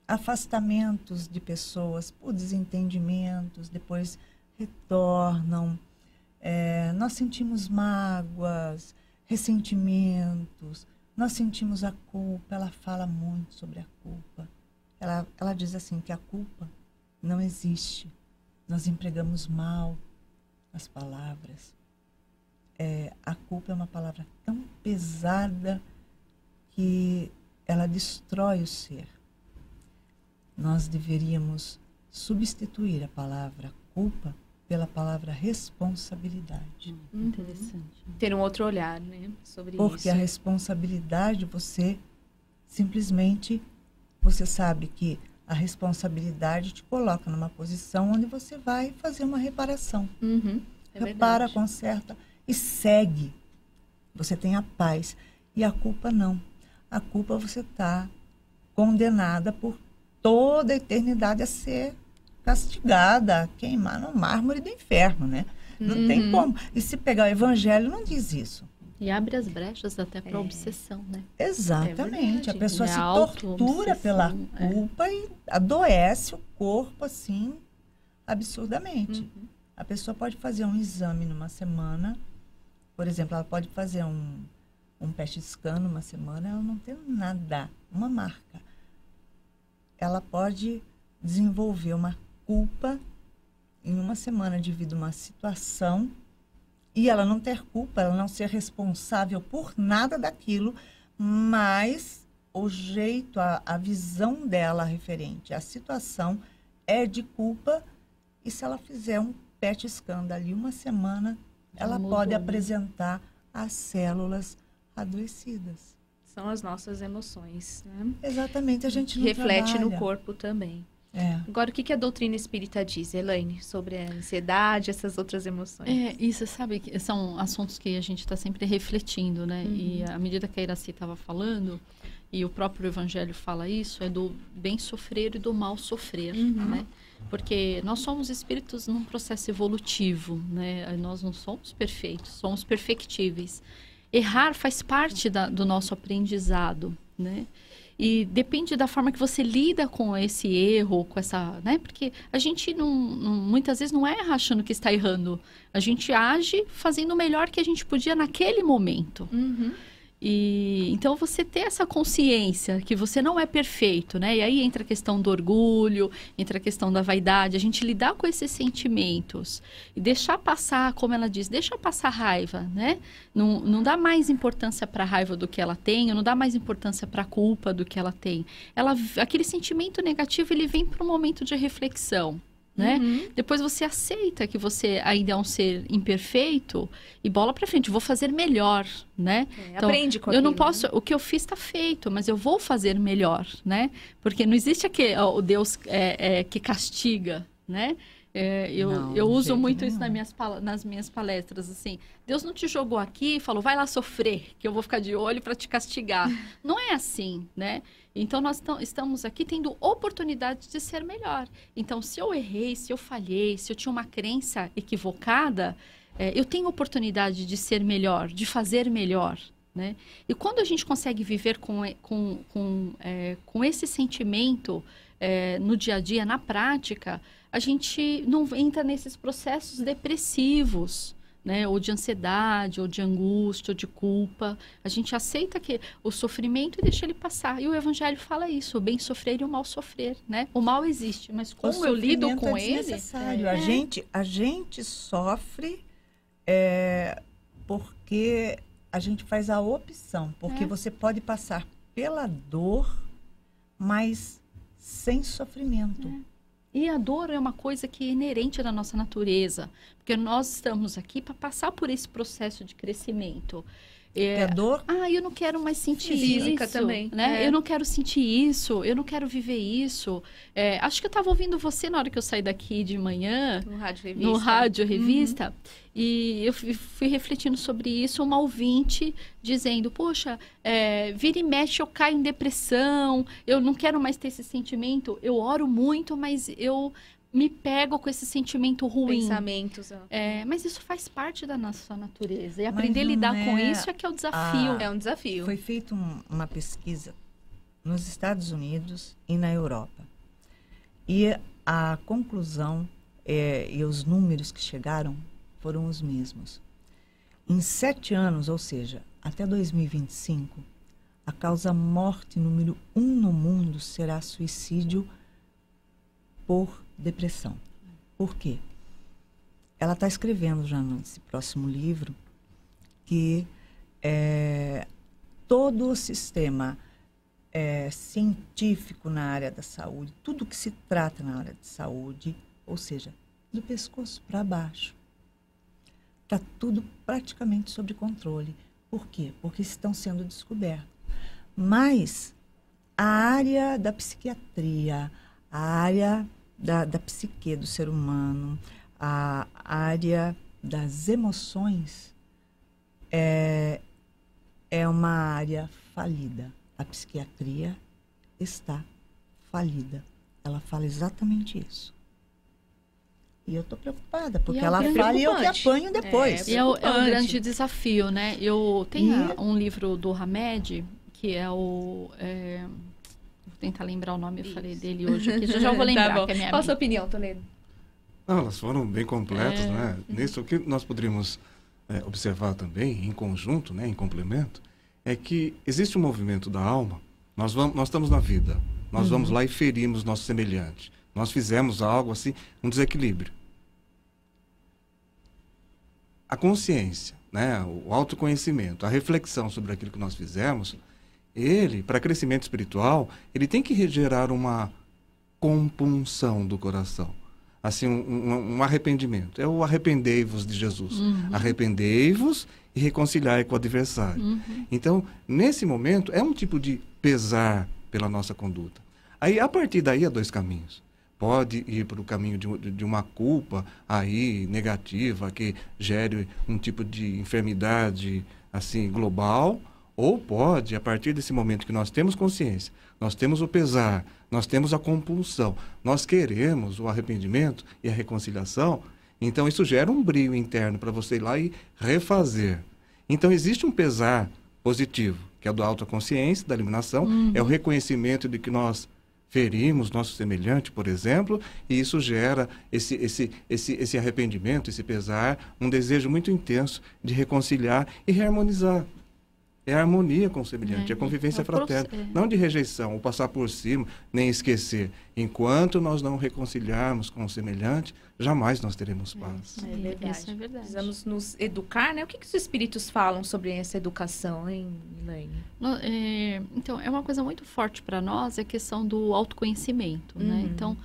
afastamentos de pessoas por desentendimentos, depois retornam. Nós sentimos mágoas, ressentimentos, nós sentimos a culpa. Ela fala muito sobre a culpa. Ela diz assim que a culpa não existe. Nós empregamos mal as palavras. A culpa é uma palavra tão pesada que ela destrói o ser. Nós deveríamos substituir a palavra culpa pela palavra responsabilidade. Interessante. Ter um outro olhar, né, sobre isso. Porque a responsabilidade, você sabe que a responsabilidade te coloca numa posição onde você vai fazer uma reparação. Repara, conserta e segue. Você tem a paz. E a culpa não. A culpa você está condenada por toda a eternidade a ser castigada, a queimar no mármore do inferno, né? Não tem como. E se pegar o evangelho, não diz isso. E abre as brechas até para obsessão, né? Exatamente. A pessoa se tortura pela culpa e adoece o corpo, assim, absurdamente. A pessoa pode fazer um exame numa semana, por exemplo, ela pode fazer um PET scan numa semana, ela não tem nada, uma marca. Ela pode desenvolver uma culpa em uma semana devido a uma situação e ela não ter culpa, ela não ser responsável por nada daquilo, mas o jeito, a visão dela referente à situação é de culpa. E se ela fizer um PET scan dali uma semana, ela pode apresentar as células adoecidas. São as nossas emoções, né? Exatamente, a gente não reflete trabalha no corpo também. Agora, o que a doutrina espírita diz, Elaine, sobre a ansiedade, essas outras emoções? Isso, sabe, são assuntos que a gente está sempre refletindo, né? E à medida que a Iraci estava falando, e o próprio Evangelho fala isso, é do bem sofrer e do mal sofrer, né? Porque nós somos espíritos num processo evolutivo, né? Nós não somos perfeitos, somos perfectíveis. Errar faz parte do nosso aprendizado, né? E depende da forma que você lida com esse erro, com essa, né? Porque a gente muitas vezes não erra achando que está errando. A gente age fazendo o melhor que a gente podia naquele momento. E então você ter essa consciência que você não é perfeito, né? E aí entra a questão do orgulho, entra a questão da vaidade, a gente lidar com esses sentimentos e deixar passar, como ela diz, deixa passar a raiva, né? Não dá mais importância para a raiva do que ela tem, não dá mais importância para a culpa do que ela tem. Aquele sentimento negativo, ele vem para um momento de reflexão. Né? Depois você aceita que você ainda é um ser imperfeito e bola pra frente, vou fazer melhor, né? Então, aprende com eu não aquilo, posso, o que eu fiz está feito, mas eu vou fazer melhor, né? Porque não existe o Deus que castiga, né? Eu uso muito isso nas minhas palestras, assim. Deus não te jogou aqui e falou, vai lá sofrer, que eu vou ficar de olho para te castigar. Não é assim, né? Então, nós estamos aqui tendo oportunidade de ser melhor. Então, se eu errei, se eu falhei, se eu tinha uma crença equivocada, eu tenho oportunidade de ser melhor, de fazer melhor, né? E quando a gente consegue viver com esse sentimento no dia a dia, na prática, a gente não entra nesses processos depressivos, né? Ou de ansiedade, ou de angústia, ou de culpa. A gente aceita o sofrimento e deixa ele passar. E o Evangelho fala isso, o bem sofrer e o mal sofrer, né? O mal existe, mas como eu lido com ele... A gente sofre porque a gente faz a opção. Porque você pode passar pela dor, mas sem sofrimento. E a dor é uma coisa que é inerente da nossa natureza, porque nós estamos aqui para passar por esse processo de crescimento. A dor? Eu não quero mais sentir física isso, também, né? Eu não quero sentir isso, eu não quero viver isso. Acho que eu estava ouvindo você na hora que eu saí daqui de manhã, no Rádio Revista, e eu fui refletindo sobre isso, uma ouvinte dizendo, poxa, vira e mexe, eu caio em depressão, eu não quero mais ter esse sentimento, eu oro muito, mas eu me pego com esse sentimento ruim. Pensamentos. Mas isso faz parte da nossa natureza. E aprender a lidar com isso é que é o desafio. É um desafio. Foi feita uma pesquisa nos Estados Unidos e na Europa. E a conclusão e os números que chegaram foram os mesmos. Em 7 anos, ou seja, até 2025, a causa morte número 1 no mundo será suicídio por depressão. Por quê? Ela está escrevendo já nesse próximo livro que todo o sistema científico na área da saúde, tudo que se trata na área de saúde, ou seja, do pescoço para baixo, está tudo praticamente sob controle. Por quê? Porque estão sendo descobertos. Mas a área da psiquiatria, a área da psique do ser humano, a área das emoções é uma área falida. A psiquiatria está falida. Ela fala exatamente isso. E eu estou preocupada, porque ela fala e eu que apanho depois. E é um grande desafio, né? Eu tenho um livro do Hamed, que é o... vou tentar lembrar o nome, eu falei dele hoje aqui. Já vou lembrar, tá, que é minha Qual a sua opinião, Toledo? Não, elas foram bem completas, né? Nisso, o que nós poderíamos observar também, em conjunto, né, em complemento, é que existe um movimento da alma. Nós estamos na vida, nós vamos lá e ferimos nosso semelhante. Nós fizemos algo assim, um desequilíbrio. A consciência, né, o autoconhecimento, a reflexão sobre aquilo que nós fizemos, ele, para crescimento espiritual, ele tem que gerar uma compunção do coração. Assim, um arrependimento. É o arrependei-vos de Jesus. Arrependei-vos e reconciliai com o adversário. Então, nesse momento, é um tipo de pesar pela nossa conduta. Aí, a partir daí, há 2 caminhos. pode ir para o caminho de uma culpa aí negativa, que gere um tipo de enfermidade assim global, ou pode, a partir desse momento que nós temos consciência, nós temos o pesar, nós temos a compulsão, nós queremos o arrependimento e a reconciliação, então isso gera um brio interno para você ir lá e refazer. Então existe um pesar positivo, que é o da autoconsciência, da eliminação, é o reconhecimento de que nós ferimos nosso semelhante, por exemplo, e isso gera esse arrependimento, esse pesar, um desejo muito intenso de reconciliar e reharmonizar. É a harmonia com o semelhante, é a convivência fraterna, não de rejeição, ou passar por cima, nem esquecer. Enquanto nós não reconciliarmos com o semelhante, jamais nós teremos paz. É verdade. Isso é verdade. Precisamos nos educar, né? O que os espíritos falam sobre essa educação, hein, Elaine? Então, é uma coisa muito forte para nós, é a questão do autoconhecimento, né? Então,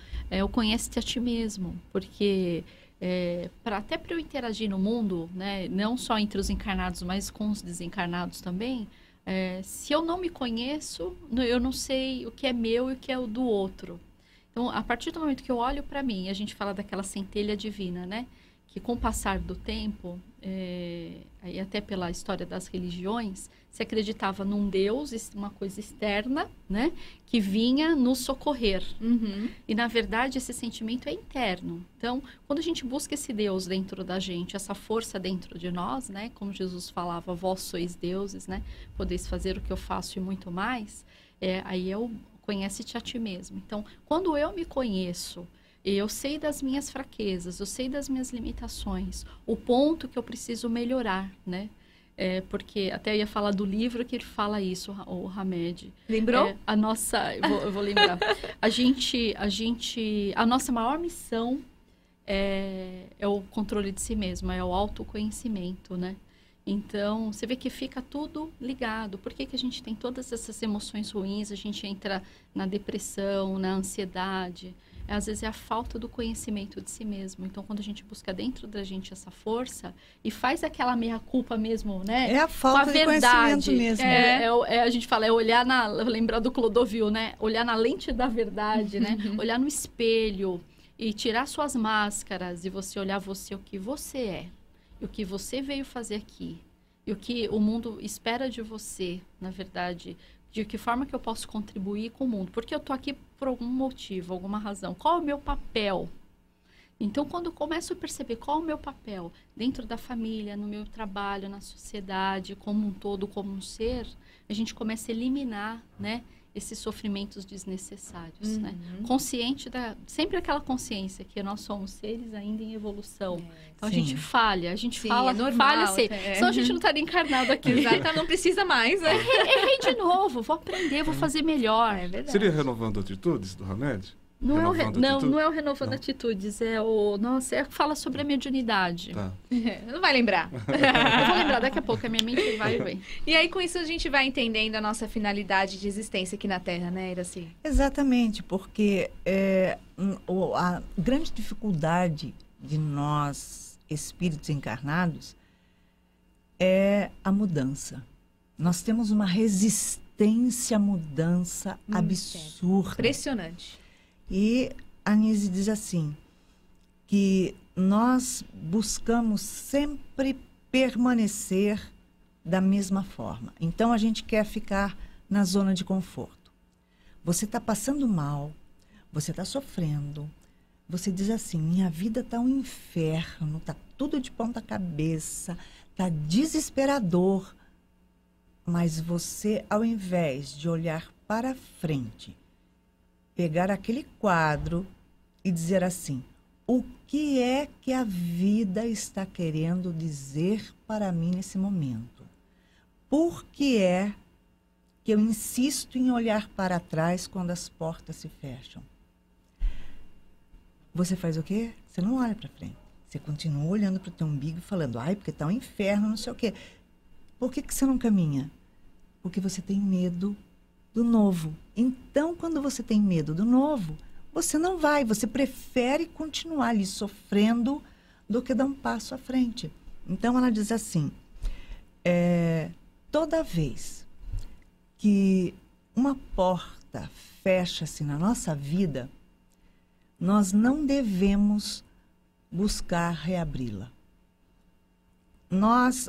o conhece-te a ti mesmo, porque... até para eu interagir no mundo, né, não só entre os encarnados, mas com os desencarnados também, se eu não me conheço, eu não sei o que é meu e o que é o do outro. Então, a partir do momento que eu olho para mim, a gente fala daquela centelha divina, né, que com o passar do tempo, e até pela história das religiões, se acreditava num Deus, uma coisa externa, né, que vinha nos socorrer. E, na verdade, esse sentimento é interno. Então, quando a gente busca esse Deus dentro da gente, essa força dentro de nós, né, como Jesus falava, vós sois deuses, né, podeis fazer o que eu faço e muito mais, aí eu conhece-te a ti mesmo. Então, quando eu me conheço, eu sei das minhas fraquezas, eu sei das minhas limitações, o ponto que eu preciso melhorar, né? Porque até eu ia falar do livro que ele fala isso, o Hamed. Lembrou? Eu vou lembrar. A nossa maior missão é o controle de si mesmo, é o autoconhecimento, né? Então, você vê que fica tudo ligado. Por que a gente tem todas essas emoções ruins? A gente entra na depressão, na ansiedade. Às vezes é a falta do conhecimento de si mesmo. Então, quando a gente busca dentro da gente essa força e faz aquela meia-culpa mesmo, né? É a falta de conhecimento mesmo. A gente fala, olhar lembrar do Clodovil, né? Olhar na lente da verdade, né? Olhar no espelho e tirar suas máscaras e você olhar você, o que você é. E o que você veio fazer aqui. E o que o mundo espera de você, na verdade. De que forma que eu posso contribuir com o mundo. Porque eu estou aqui por algum motivo, alguma razão. Qual é o meu papel? Então, quando eu começo a perceber qual é o meu papel dentro da família, no meu trabalho, na sociedade, como um todo, como um ser, a gente começa a eliminar, né, esses sofrimentos desnecessários, né? Consciente sempre aquela consciência que nós somos seres ainda em evolução. Então, a gente falha, fala, normal, falha sempre. Senão a gente não estaria encarnado aqui. Exato, não precisa mais, né? Errei de novo, vou aprender, vou fazer melhor. É verdade. Seria Renovando Atitudes, do Hamed? Não é o Renovando Atitudes, fala sobre a mediunidade. Tá. Não vai lembrar. Eu vou lembrar daqui a pouco, a minha mente vai e vem. E aí, com isso, a gente vai entendendo a nossa finalidade de existência aqui na Terra, né, Iraci? Exatamente, porque a grande dificuldade de nós, espíritos encarnados, é a mudança. Nós temos uma resistência à mudança absurda. Impressionante. E a Nise diz assim, que nós buscamos sempre permanecer da mesma forma. Então, a gente quer ficar na zona de conforto. Você está passando mal, você está sofrendo, você diz assim, minha vida está um inferno, está tudo de ponta cabeça, está desesperador. Mas você, ao invés de olhar para frente, pegar aquele quadro e dizer assim, o que é que a vida está querendo dizer para mim nesse momento? Por que é que eu insisto em olhar para trás quando as portas se fecham? Você faz o quê? Você não olha para frente. Você continua olhando para o teu umbigo e falando, porque está um inferno, não sei o quê. Por que você não caminha? Porque você tem medo do novo. Então, quando você tem medo do novo, você não vai, você prefere continuar ali sofrendo do que dar um passo à frente. Então, ela diz assim, toda vez que uma porta fecha-se na nossa vida, nós não devemos buscar reabri-la.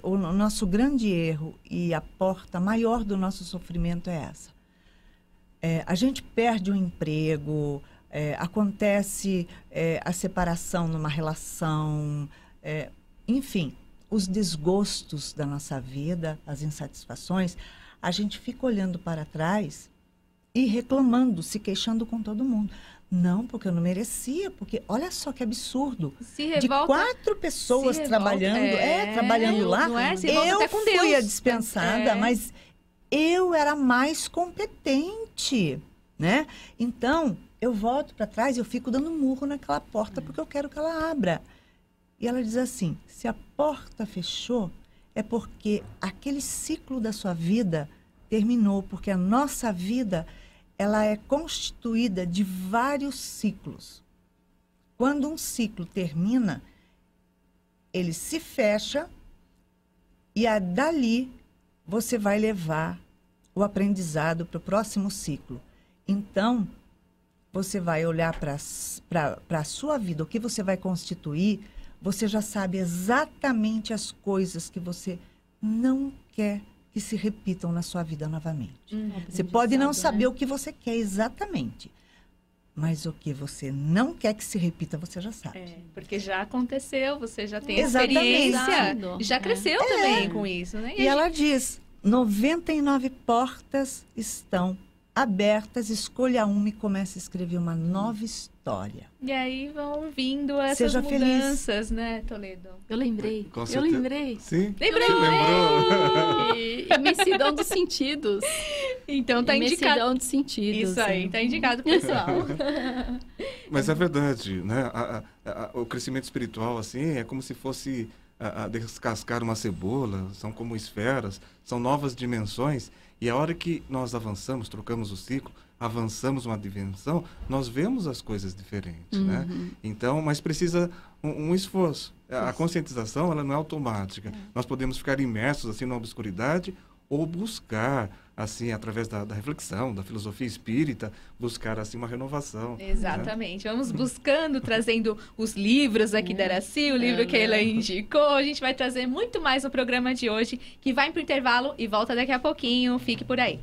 O nosso grande erro e a porta maior do nosso sofrimento é essa. A gente perde o emprego, acontece a separação numa relação, enfim, os desgostos da nossa vida, as insatisfações, a gente fica olhando para trás e reclamando, se queixando com todo mundo. Não, porque eu não merecia, porque olha só que absurdo. De 4 pessoas trabalhando, trabalhando lá, eu fui a dispensada, mas eu era mais competente, né? Então, eu volto para trás e eu fico dando murro naquela porta porque eu quero que ela abra. E ela diz assim, se a porta fechou, é porque aquele ciclo da sua vida terminou, porque a nossa vida, ela é constituída de vários ciclos. Quando um ciclo termina, ele se fecha e dali você vai levar o aprendizado para o próximo ciclo. Então, você vai olhar para a sua vida, o que você vai constituir, você já sabe exatamente as coisas que você não quer que se repitam na sua vida novamente. Você pode não saber o que você quer exatamente, mas o que você não quer que se repita, você já sabe. Porque já aconteceu, você já tem experiência, já cresceu também com isso, né? E ela diz, 99 portas estão abertas, escolha uma e comece a escrever uma nova história. E aí vão vindo essas mudanças, né, Toledo? Eu lembrei. Eu lembrei. Sim. Lembrou. Imensidão dos sentidos. Então tá indicado. Imensidão dos sentidos. Isso aí, tá indicado, pessoal. Mas é verdade, né? O crescimento espiritual, assim, é como se fosse descascar uma cebola, são como esferas, são novas dimensões. E a hora que nós avançamos, trocamos o ciclo, avançamos uma dimensão, nós vemos as coisas diferentes, né? Então, mas precisa um esforço. A conscientização, ela não é automática. Nós podemos ficar imersos, assim, na obscuridade ou buscar, assim, através da reflexão, da filosofia espírita, buscar, assim, uma renovação. Exatamente. Né? Vamos buscando, trazendo os livros aqui da Araci, o livro que ela indicou. A gente vai trazer muito mais no programa de hoje, que vai para o intervalo e volta daqui a pouquinho. Fique por aí.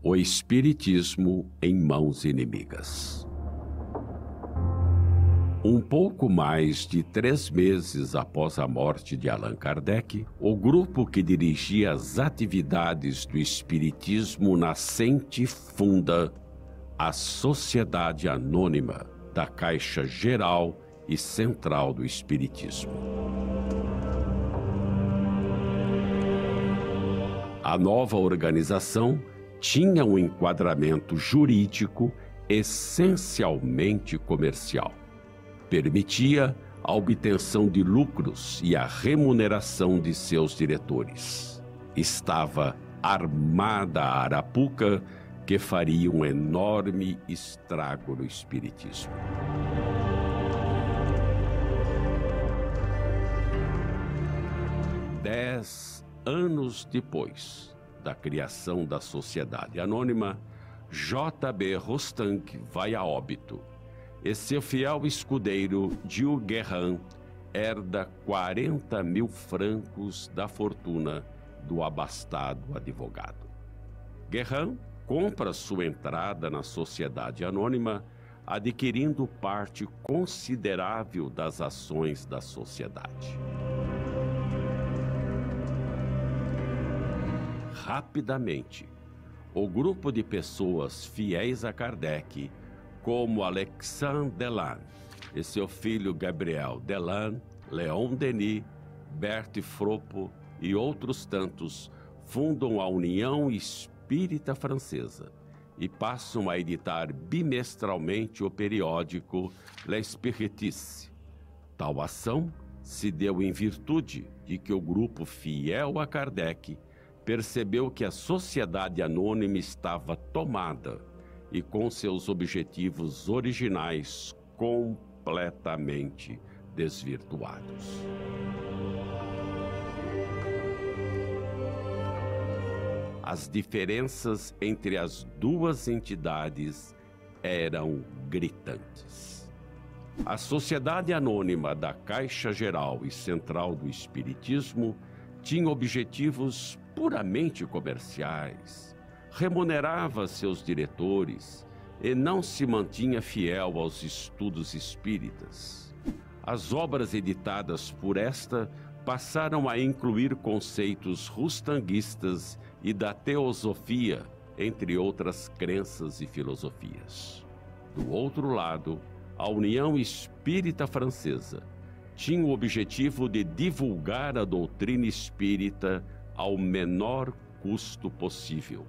O Espiritismo em mãos inimigas. Um pouco mais de 3 meses após a morte de Allan Kardec, o grupo que dirigia as atividades do Espiritismo nascente funda a Sociedade Anônima da Caixa Geral e Central do Espiritismo. A nova organização tinha um enquadramento jurídico essencialmente comercial. Permitia a obtenção de lucros e a remuneração de seus diretores. Estava armada a arapuca que faria um enorme estrago no espiritismo. Dez anos depois da criação da Sociedade Anônima, J.B. Rostank vai a óbito e seu fiel escudeiro, Jules Guérin, herda 40.000 francos da fortuna do abastado advogado. Guérin compra sua entrada na Sociedade Anônima, adquirindo parte considerável das ações da sociedade. Rapidamente, o grupo de pessoas fiéis a Kardec, como Alexandre Delanne e seu filho Gabriel Delanne, Léon Denis, Berthe Fropo e outros tantos, fundam a União Espírita Francesa e passam a editar bimestralmente o periódico L'Espiritisme. Tal ação se deu em virtude de que o grupo fiel a Kardec percebeu que a Sociedade Anônima estava tomada e com seus objetivos originais completamente desvirtuados. As diferenças entre as duas entidades eram gritantes. A Sociedade Anônima da Caixa Geral e Central do Espiritismo tinha objetivos puramente comerciais, remunerava seus diretores e não se mantinha fiel aos estudos espíritas. As obras editadas por esta passaram a incluir conceitos rustanguistas e da teosofia, entre outras crenças e filosofias. Do outro lado, a União Espírita Francesa tinha o objetivo de divulgar a doutrina espírita ao menor custo possível,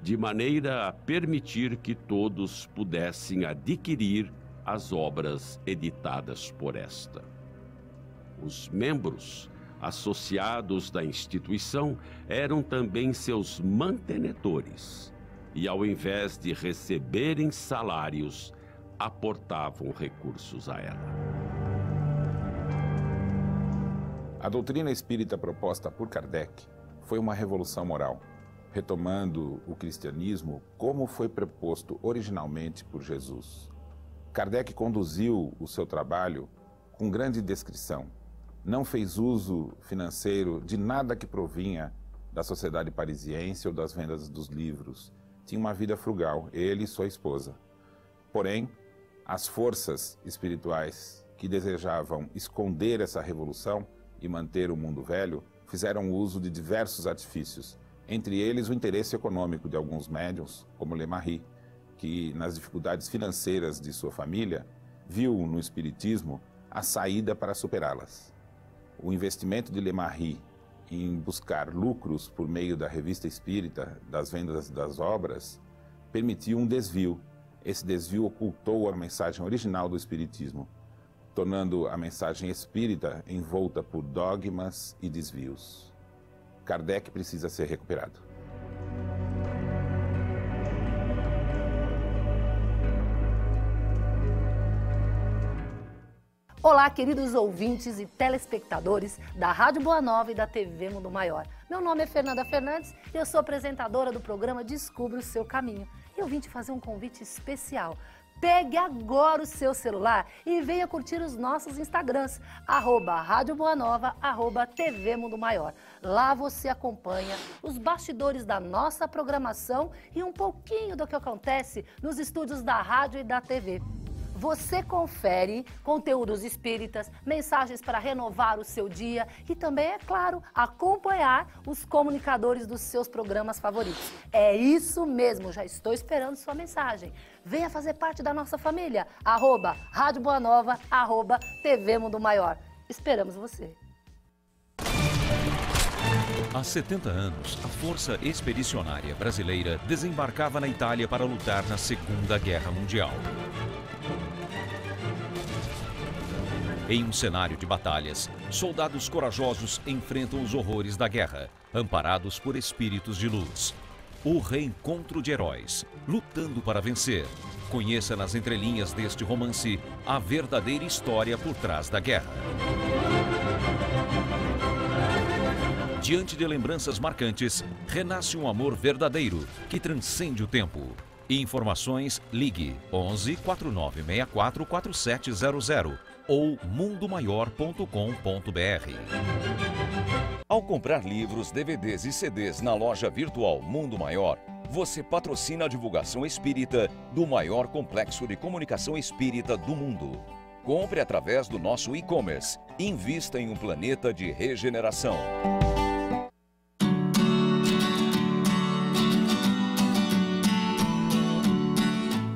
de maneira a permitir que todos pudessem adquirir as obras editadas por esta. Os membros associados da instituição eram também seus mantenedores e, ao invés de receberem salários, aportavam recursos a ela. A doutrina espírita proposta por Kardec foi uma revolução moral, retomando o cristianismo como foi proposto originalmente por Jesus. Kardec conduziu o seu trabalho com grande discrição. Não fez uso financeiro de nada que provinha da sociedade parisiense ou das vendas dos livros. Tinha uma vida frugal, ele e sua esposa. Porém, as forças espirituais que desejavam esconder essa revolução e manter o mundo velho fizeram uso de diversos artifícios, entre eles o interesse econômico de alguns médiuns, como Lemarie, que nas dificuldades financeiras de sua família, viu no espiritismo a saída para superá-las. O investimento de Lemarie em buscar lucros por meio da revista espírita, das vendas das obras, permitiu um desvio. Esse desvio ocultou a mensagem original do espiritismo, tornando a mensagem espírita envolta por dogmas e desvios. Kardec precisa ser recuperado. Olá, queridos ouvintes e telespectadores da Rádio Boa Nova e da TV Mundo Maior. Meu nome é Fernanda Fernandes e eu sou apresentadora do programa Descubra o Seu Caminho. E eu vim te fazer um convite especial. Pegue agora o seu celular e venha curtir os nossos Instagrams, @Rádio Boa Nova, @TV Mundo Maior. Lá você acompanha os bastidores da nossa programação e um pouquinho do que acontece nos estúdios da rádio e da TV. Você confere conteúdos espíritas, mensagens para renovar o seu dia e também, é claro, acompanhar os comunicadores dos seus programas favoritos. É isso mesmo, já estou esperando sua mensagem. Venha fazer parte da nossa família, @Rádio Boa Nova, @TV Mundo Maior. Esperamos você. Há 70 anos, a Força Expedicionária Brasileira desembarcava na Itália para lutar na Segunda Guerra Mundial. Em um cenário de batalhas, soldados corajosos enfrentam os horrores da guerra, amparados por espíritos de luz. O reencontro de heróis, lutando para vencer. Conheça nas entrelinhas deste romance a verdadeira história por trás da guerra. Diante de lembranças marcantes, renasce um amor verdadeiro que transcende o tempo. Informações, ligue 11 4964 4700 ou mundomaior.com.br. Ao comprar livros, DVDs e CDs na loja virtual Mundo Maior, você patrocina a divulgação espírita do maior complexo de comunicação espírita do mundo. Compre através do nosso e-commerce. Invista em um planeta de regeneração.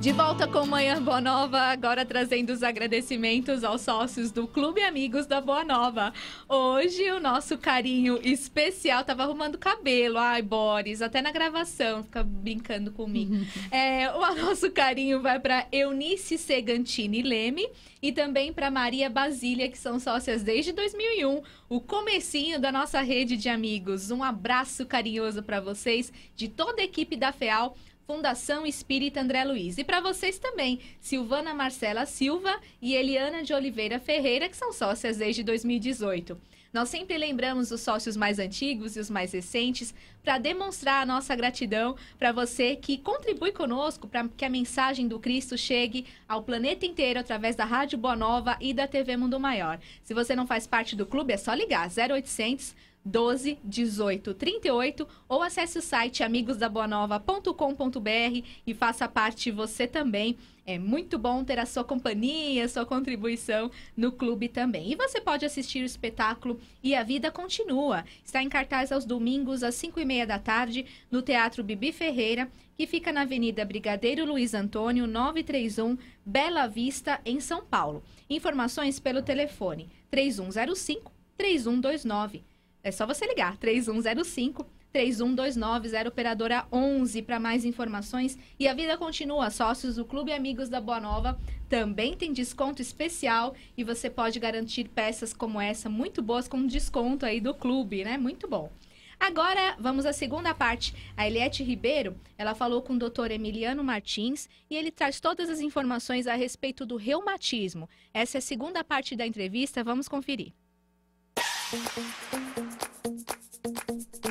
De volta com Manhã Boa Nova, agora trazendo os agradecimentos aos sócios do Clube Amigos da Boa Nova. Hoje o nosso carinho especial, tava arrumando cabelo, ai Boris, até na gravação, fica brincando comigo. O nosso carinho vai para Eunice Segantini Leme e também para Maria Basília, que são sócias desde 2001, o comecinho da nossa rede de amigos. Um abraço carinhoso para vocês, de toda a equipe da FEAL. Fundação Espírita André Luiz. E para vocês também, Silvana Marcela Silva e Eliana de Oliveira Ferreira, que são sócias desde 2018. Nós sempre lembramos os sócios mais antigos e os mais recentes para demonstrar a nossa gratidão para você que contribui conosco para que a mensagem do Cristo chegue ao planeta inteiro através da Rádio Boa Nova e da TV Mundo Maior. Se você não faz parte do clube, é só ligar 0800 12 18 38 ou acesse o site amigosdaboanova.com.br e faça parte você também. É muito bom ter a sua companhia, sua contribuição no clube também. E você pode assistir o espetáculo E a Vida Continua. Está em cartaz aos domingos às 5h30 da tarde no Teatro Bibi Ferreira, que fica na Avenida Brigadeiro Luiz Antônio, 931, Bela Vista, em São Paulo. Informações pelo telefone 3105-3129. É só você ligar, 3105-3129, 0 operadora 11, para mais informações. E a vida continua. Sócios do Clube Amigos da Boa Nova também tem desconto especial e você pode garantir peças como essa, muito boas, com desconto aí do clube, né? Muito bom. Agora, vamos à segunda parte. A Eliette Ribeiro, ela falou com o Dr. Emiliano Martins e ele traz todas as informações a respeito do reumatismo. Essa é a segunda parte da entrevista, vamos conferir.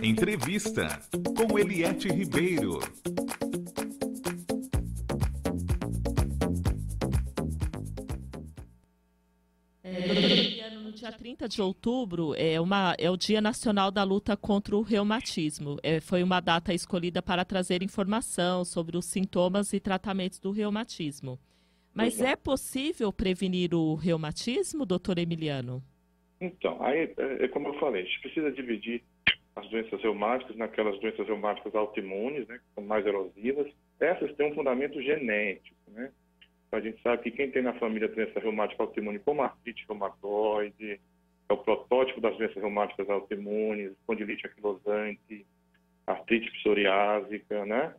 Entrevista com Eliette Ribeiro. No dia 30 de outubro é o Dia Nacional da Luta contra o Reumatismo. Foi uma data escolhida para trazer informação sobre os sintomas e tratamentos do reumatismo. Mas é possível prevenir o reumatismo, doutor Emiliano? Então, aí, como eu falei, a gente precisa dividir as doenças reumáticas naquelas doenças reumáticas autoimunes, né, que são mais erosivas. Essas têm um fundamento genético, né? Então, a gente sabe que quem tem na família doença reumática autoimune, como artrite reumatoide, é o protótipo das doenças reumáticas autoimunes, espondilite anquilosante, artrite psoriásica, né?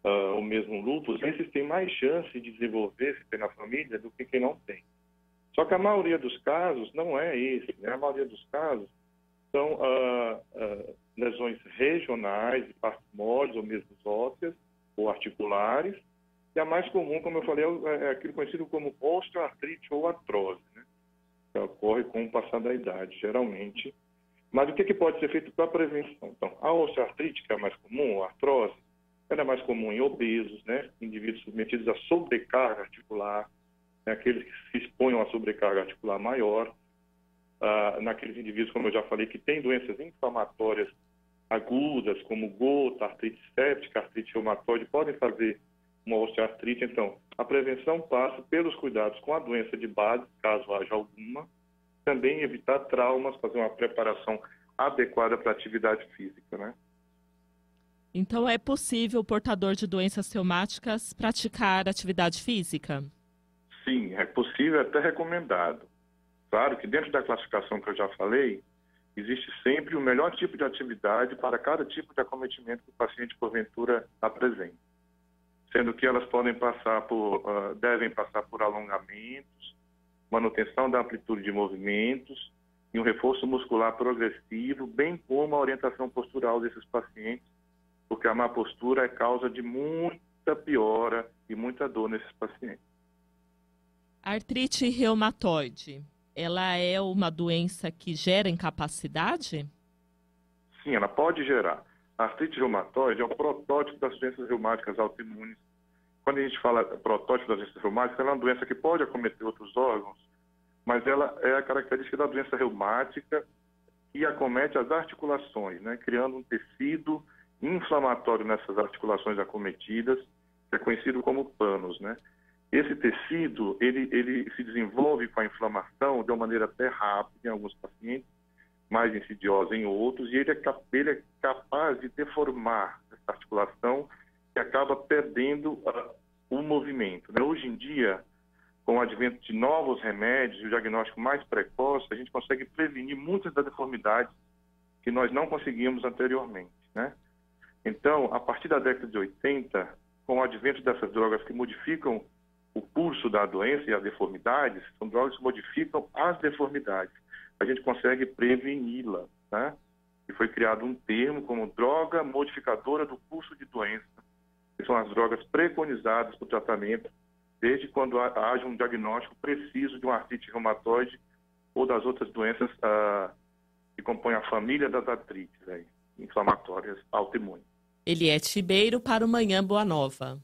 Ou mesmo lúpus, esses têm mais chance de desenvolver, se tem na família, do que quem não tem. Só que a maioria dos casos não é esse, né? A maioria dos casos são lesões regionais, de partes moles ou mesmo ósseas ou articulares. E a mais comum, como eu falei, é aquilo conhecido como osteoartrite ou artrose, né? Que ocorre com o passar da idade, geralmente. Mas o que pode ser feito para a prevenção? Então, a osteoartrite, que é a mais comum, a artrose, ela é mais comum em obesos, né? Indivíduos submetidos a sobrecarga articular, né? Aqueles que se expõem a uma sobrecarga articular maior, naqueles indivíduos, como eu já falei, que têm doenças inflamatórias agudas, como gota, artrite séptica, artrite reumatoide, podem fazer uma osteoartrite. Então, a prevenção passa pelos cuidados com a doença de base, caso haja alguma, também evitar traumas, fazer uma preparação adequada para a atividade física, né? Então, é possível o portador de doenças reumáticas praticar atividade física? Sim, é possível, é até recomendado. Claro que dentro da classificação que eu já falei, existe sempre o melhor tipo de atividade para cada tipo de acometimento que o paciente, porventura, apresenta. Sendo que elas devem passar por alongamentos, manutenção da amplitude de movimentos e um reforço muscular progressivo, bem como a orientação postural desses pacientes, porque a má postura é causa de muita piora e muita dor nesses pacientes. Artrite reumatoide, ela é uma doença que gera incapacidade? Sim, ela pode gerar. A artrite reumatoide é o protótipo das doenças reumáticas autoimunes. Quando a gente fala protótipo das doenças reumáticas, ela é uma doença que pode acometer outros órgãos, mas ela é a característica da doença reumática que acomete as articulações, né, criando um tecido inflamatório nessas articulações acometidas, que é conhecido como panos, né? Esse tecido, ele se desenvolve com a inflamação de uma maneira até rápida em alguns pacientes, mais insidiosa em outros, e ele é capaz de deformar essa articulação que acaba perdendo o movimento, né? Hoje em dia, com o advento de novos remédios e o diagnóstico mais precoce, a gente consegue prevenir muitas das deformidades que nós não conseguíamos anteriormente, né? Então, a partir da década de 80, com o advento dessas drogas que modificam o curso da doença e as deformidades, são drogas que modificam as deformidades. A gente consegue preveni-la, né? E foi criado um termo como droga modificadora do curso de doença. que são as drogas preconizadas para o tratamento, desde quando haja um diagnóstico preciso de uma artrite reumatoide ou das outras doenças que compõem a família das artrites inflamatórias autoimunes. Eliette Ribeiro para o Manhã Boa Nova.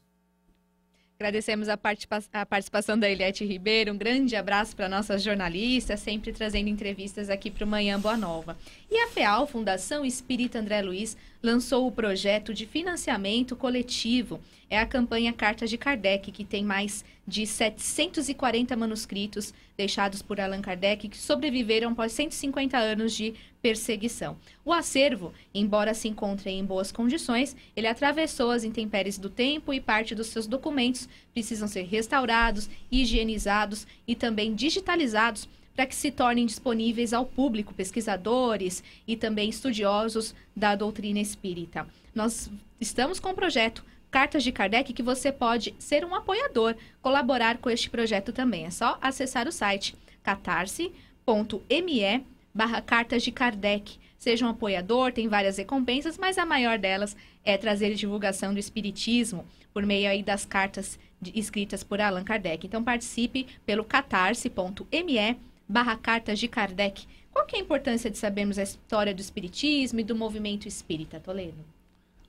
Agradecemos a participação da Eliette Ribeiro. Um grande abraço para a nossa jornalista, sempre trazendo entrevistas aqui para o Manhã Boa Nova. E a FEAL, Fundação Espírita André Luiz, lançou o projeto de financiamento coletivo. É a campanha Cartas de Kardec, que tem mais de 740 manuscritos deixados por Allan Kardec, que sobreviveram após 150 anos de perseguição. O acervo, embora se encontre em boas condições, ele atravessou as intempéries do tempo e parte dos seus documentos precisam ser restaurados, higienizados e também digitalizados para que se tornem disponíveis ao público, pesquisadores e também estudiosos da doutrina espírita. Nós estamos com o projeto Cartas de Kardec, que você pode ser um apoiador, colaborar com este projeto também. É só acessar o site catarse.me/Cartas de Kardec. Seja um apoiador, tem várias recompensas, mas a maior delas é trazer divulgação do espiritismo por meio aí das cartas escritas por Allan Kardec. Então participe pelo catarse.me/Cartas de Kardec. Qual que é a importância de sabermos a história do espiritismo e do movimento espírita, Toledo?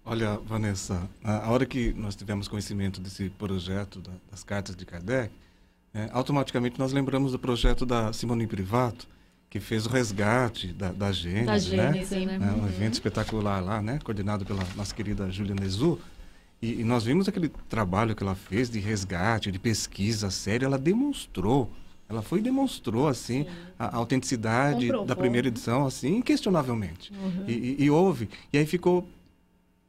Olha, Vanessa, a hora que nós tivemos conhecimento desse projeto das Cartas de Kardec, automaticamente nós lembramos do projeto da Simone Privato, que fez o resgate da Gênese, né? Um evento espetacular lá, né? Coordenado pela nossa querida Júlia Nezu. E nós vimos aquele trabalho que ela fez de resgate, de pesquisa séria. Ela demonstrou assim a autenticidade da primeira edição, assim, inquestionavelmente. E houve. E aí ficou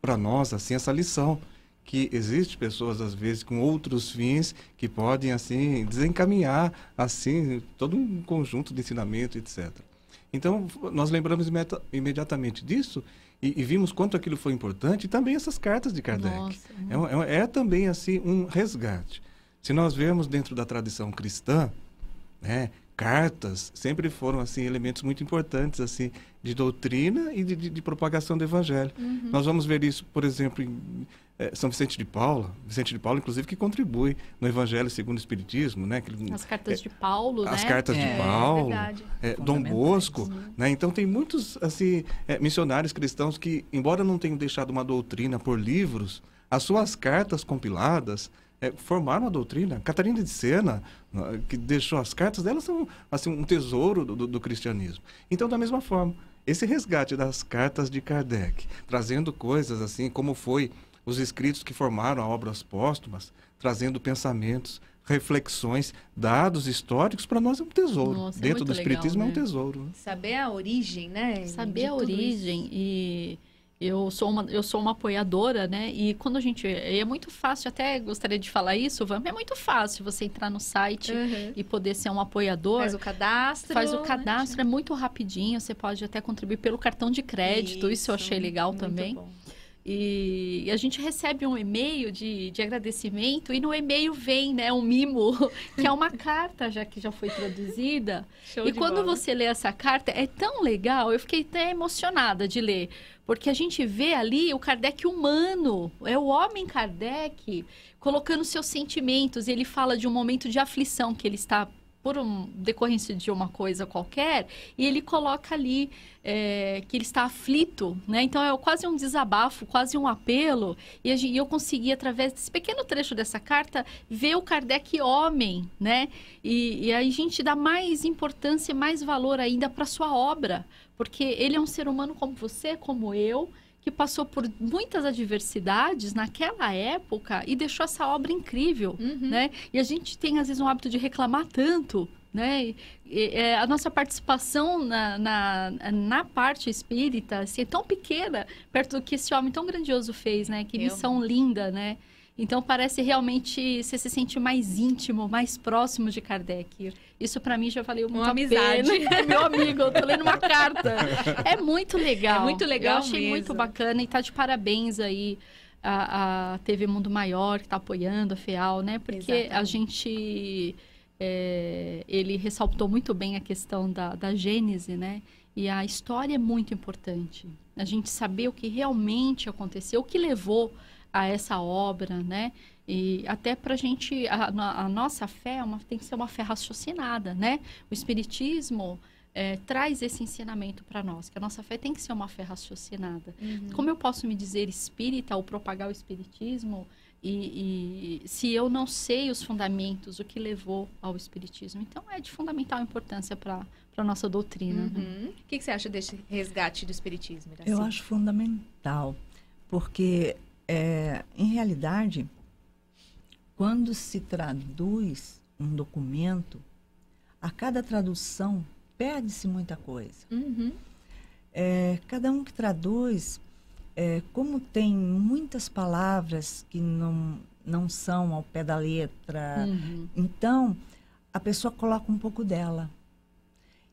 para nós, assim, essa lição, que existe pessoas, às vezes, com outros fins, que podem, assim, desencaminhar, assim, todo um conjunto de ensinamento, etc. Então, nós lembramos imediatamente disso e vimos quanto aquilo foi importante, e também essas cartas de Kardec. É também, assim, um resgate. Se nós vemos dentro da tradição cristã, né, cartas sempre foram, assim, elementos muito importantes, assim, de doutrina e de propagação do Evangelho. Nós vamos ver isso, por exemplo, em São Vicente de Paulo, inclusive, que contribui no Evangelho segundo o Espiritismo, né? As cartas de Paulo, as cartas de Paulo, Dom Bosco, né? Então tem muitos, assim, missionários cristãos que, embora não tenham deixado uma doutrina por livros, as suas cartas compiladas formaram a doutrina. Catarina de Sena, que deixou as cartas dela, são, assim, um tesouro do cristianismo. Então, da mesma forma, esse resgate das cartas de Kardec, trazendo coisas assim como foi os escritos que formaram obras póstumas, trazendo pensamentos, reflexões, dados históricos, para nós é um tesouro. Nossa, dentro do espiritismo, legal, né? É um tesouro. Né? Saber a origem, né? Saber a origem e... Eu sou uma apoiadora, né? E quando a gente... É muito fácil, até gostaria de falar isso, Vam, é muito fácil você entrar no site e poder ser um apoiador. Faz o cadastro. É muito rapidinho, você pode até contribuir pelo cartão de crédito, isso eu achei legal também. Bom. E a gente recebe um e-mail de agradecimento e no e-mail vem, né, um mimo, que é uma carta que já foi traduzida. E quando você lê essa carta, é tão legal, eu fiquei até emocionada de ler, porque a gente vê ali o Kardec humano, é o homem Kardec colocando seus sentimentos. Ele fala de um momento de aflição que ele está por decorrência de uma coisa qualquer, e ele coloca ali que ele está aflito, né? Então é quase um desabafo, quase um apelo, e eu consegui, através desse pequeno trecho dessa carta, ver o Kardec homem, né? E aí a gente dá mais importância, mais valor ainda para sua obra, porque ele é um ser humano como você, como eu, que passou por muitas adversidades naquela época e deixou essa obra incrível, né? E a gente tem, às vezes, um hábito de reclamar tanto, né? A nossa participação na parte espírita, assim, é tão pequena, perto do que esse homem tão grandioso fez, né? Que missão linda, né? Então, parece realmente você se sente mais íntimo, mais próximo de Kardec. Isso, para mim, já valeu muito a amizade. pena. É meu amigo, eu tô lendo uma carta. É muito legal. É muito legal. Eu achei muito bacana e tá de parabéns aí a TV Mundo Maior, que tá apoiando a FEAL, né? Porque a gente... ele ressaltou muito bem a questão da Gênese, né? E a história é muito importante. A gente saber o que realmente aconteceu, o que levou a essa obra, né? E até para a gente, a nossa fé tem que ser uma fé raciocinada, né? O Espiritismo traz esse ensinamento para nós, que a nossa fé tem que ser uma fé raciocinada. Como eu posso me dizer espírita ou propagar o Espiritismo e se eu não sei os fundamentos, o que levou ao Espiritismo? Então, é de fundamental importância para a nossa doutrina. Né? O que você acha desse resgate do Espiritismo, Iraci? Eu acho fundamental, porque, em realidade, quando se traduz um documento, a cada tradução perde-se muita coisa. Cada um que traduz, como tem muitas palavras que não são ao pé da letra, então a pessoa coloca um pouco dela.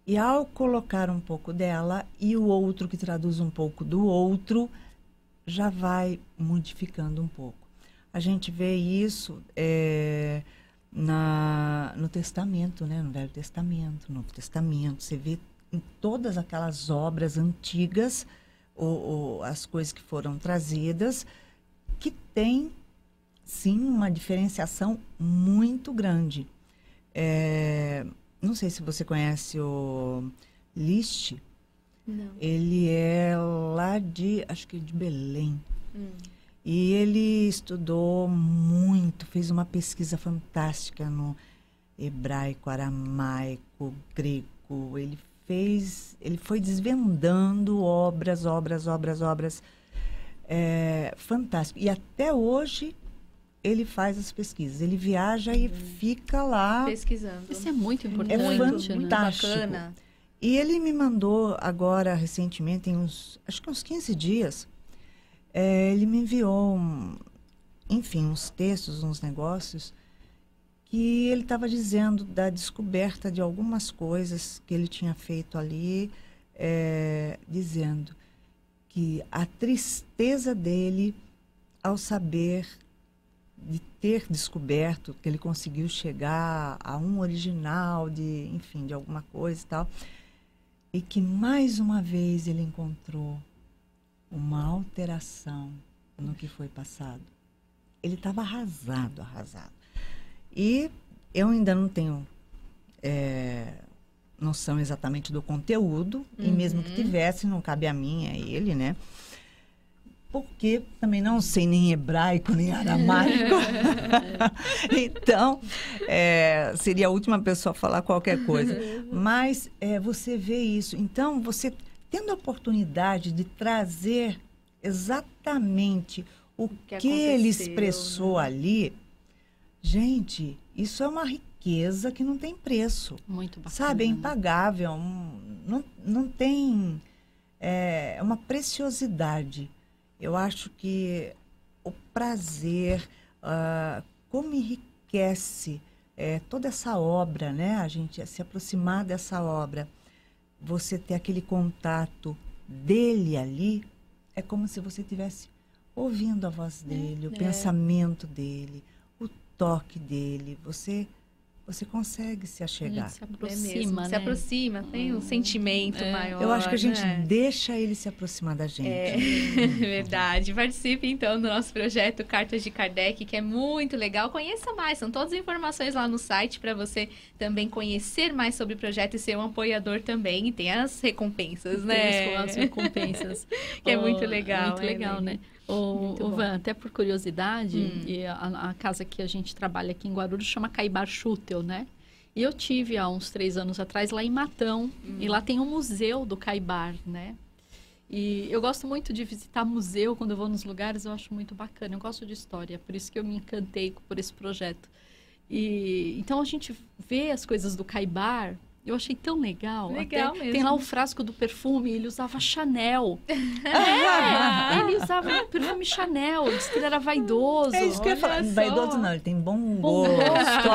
E ao colocar um pouco dela, e o outro que traduz um pouco do outro, já vai modificando um pouco. A gente vê isso no Testamento, né? No Velho Testamento, no Novo Testamento. Você vê em todas aquelas obras antigas, as coisas que foram trazidas, que tem, sim, uma diferenciação muito grande. Não sei se você conhece o List. Não. Ele é lá acho que de Belém. E ele estudou muito, fez uma pesquisa fantástica no hebraico, aramaico, grego. Ele foi desvendando obras fantásticas. E até hoje ele faz as pesquisas. Ele viaja e fica lá pesquisando. Isso é muito importante. É fantástico. Muito bacana. E ele me mandou agora, recentemente, tem acho que uns 15 dias, ele me enviou, uns textos, uns negócios, que ele estava dizendo da descoberta de algumas coisas que ele tinha feito ali, dizendo que a tristeza dele ao saber de ter descoberto que ele conseguiu chegar a um original de alguma coisa e tal, e que mais uma vez ele encontrou uma alteração no que foi passado. Ele estava arrasado. E eu ainda não tenho noção exatamente do conteúdo, e mesmo que tivesse, não cabe a mim, a ele, né? Porque também não sei nem hebraico, nem aramaico. Então, seria a última pessoa a falar qualquer coisa. Mas você vê isso. Então, você tendo a oportunidade de trazer exatamente o que ele expressou ali, gente, isso é uma riqueza que não tem preço. Muito bacana. Sabe, é impagável. Não tem... É uma preciosidade. Eu acho que o prazer, como enriquece toda essa obra, né? A gente se aproximar dessa obra, você ter aquele contato dele ali, é como se você estivesse ouvindo a voz dele, o pensamento dele, o toque dele. Você consegue se achegar. Se aproxima, né? Se aproxima, tem um sentimento maior. Eu acho que a gente deixa ele se aproximar da gente. Verdade. Participe, então, do nosso projeto Cartas de Kardec, que é muito legal. Conheça mais, são todas as informações lá no site para você também conhecer mais sobre o projeto e ser um apoiador também. E tem as recompensas, né? Tem as recompensas. Que é muito legal. Muito legal, né? Van, até por curiosidade, e a casa que a gente trabalha aqui em Guarulhos chama Caibar Schutel, né? E eu tive há uns 3 anos atrás lá em Matão, e lá tem um museu do Caibar, né? E eu gosto muito de visitar museu quando eu vou nos lugares, eu acho muito bacana. Eu gosto de história, por isso que eu me encantei por esse projeto. Então a gente vê as coisas do Caibar. Eu achei tão legal. Legal até mesmo. Tem lá o frasco do perfume, ele usava Chanel. Ele usava perfume Chanel, disse que ele era vaidoso. É isso que eu ia falar. Vaidoso não, ele tem bom gosto.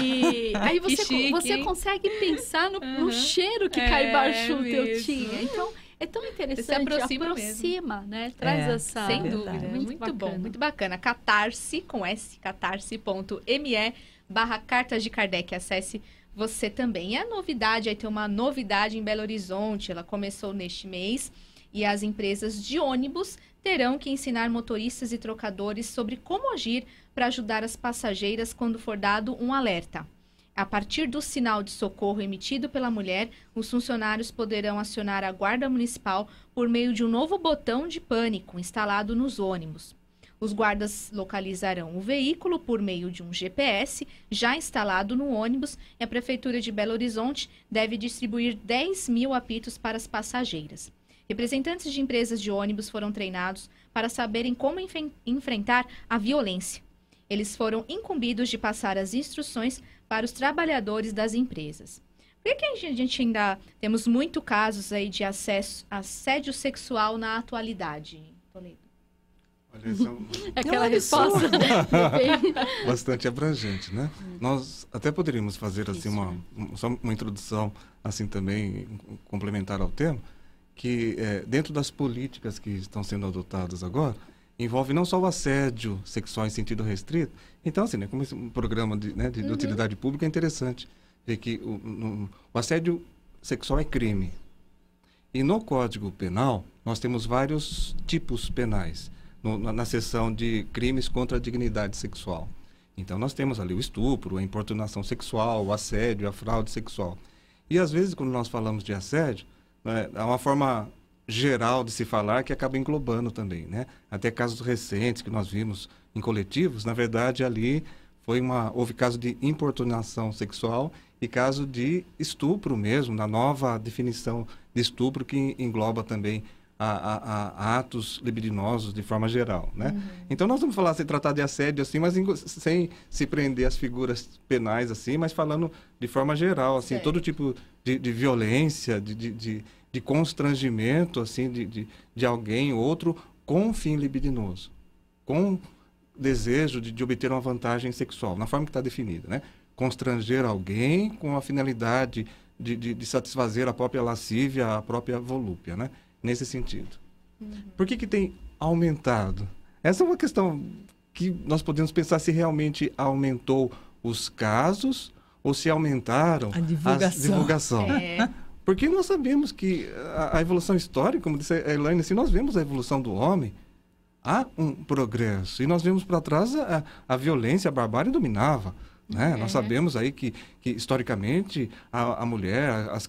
E aí você consegue pensar no cheiro que Caibar Schutel tinha. Então, é tão interessante, se aproxima né? Traz essa... Sem dúvida, muito bom, muito bacana. Catarse, com S, catarse.me/Cartas de Kardec. Acesse você também. E a novidade, aí tem uma novidade em Belo Horizonte, ela começou neste mês, e as empresas de ônibus terão que ensinar motoristas e trocadores sobre como agir para ajudar as passageiras quando for dado um alerta. A partir do sinal de socorro emitido pela mulher, os funcionários poderão acionar a Guarda Municipal por meio de um novo botão de pânico instalado nos ônibus. Os guardas localizarão o veículo por meio de um GPS já instalado no ônibus e a Prefeitura de Belo Horizonte deve distribuir 10 mil apitos para as passageiras. Representantes de empresas de ônibus foram treinados para saberem como enfrentar a violência. Eles foram incumbidos de passar as instruções para os trabalhadores das empresas. Por que a gente ainda temos muitos casos aí de assédio sexual na atualidade, Toledo? Olha, isso é aquela resposta bastante abrangente, né? Nós até poderíamos fazer assim só uma introdução assim também complementar ao tema, que dentro das políticas que estão sendo adotadas agora, envolve não só o assédio sexual em sentido restrito. Então, assim, né, como um programa de utilidade pública, é interessante ver que o assédio sexual é crime. E no Código Penal, nós temos vários tipos penais na seção de crimes contra a dignidade sexual. Então, nós temos ali o estupro, a importunação sexual, o assédio, a fraude sexual. E, às vezes, quando nós falamos de assédio, há uma forma geral de se falar que acaba englobando também, né? Até casos recentes que nós vimos em coletivos, na verdade ali houve caso de importunação sexual e caso de estupro mesmo, na nova definição de estupro que engloba também a atos libidinosos de forma geral, né? Então nós vamos falar, se tratar de assédio assim, mas sem se prender às figuras penais assim, mas falando de forma geral, assim, todo tipo de violência, de constrangimento assim de alguém ou outro com fim libidinoso, com desejo de obter uma vantagem sexual, na forma que está definida, né? Constranger alguém com a finalidade de satisfazer a própria lascívia, a própria volúpia, né? Nesse sentido. Por que tem aumentado? Essa é uma questão que nós podemos pensar se realmente aumentou os casos ou se aumentaram a divulgação. Porque nós sabemos que a evolução histórica, como disse a Elaine, se nós vemos a evolução do homem, há um progresso. E nós vemos para trás a violência, a barbárie dominava. Né? Nós sabemos aí que historicamente, a mulher, as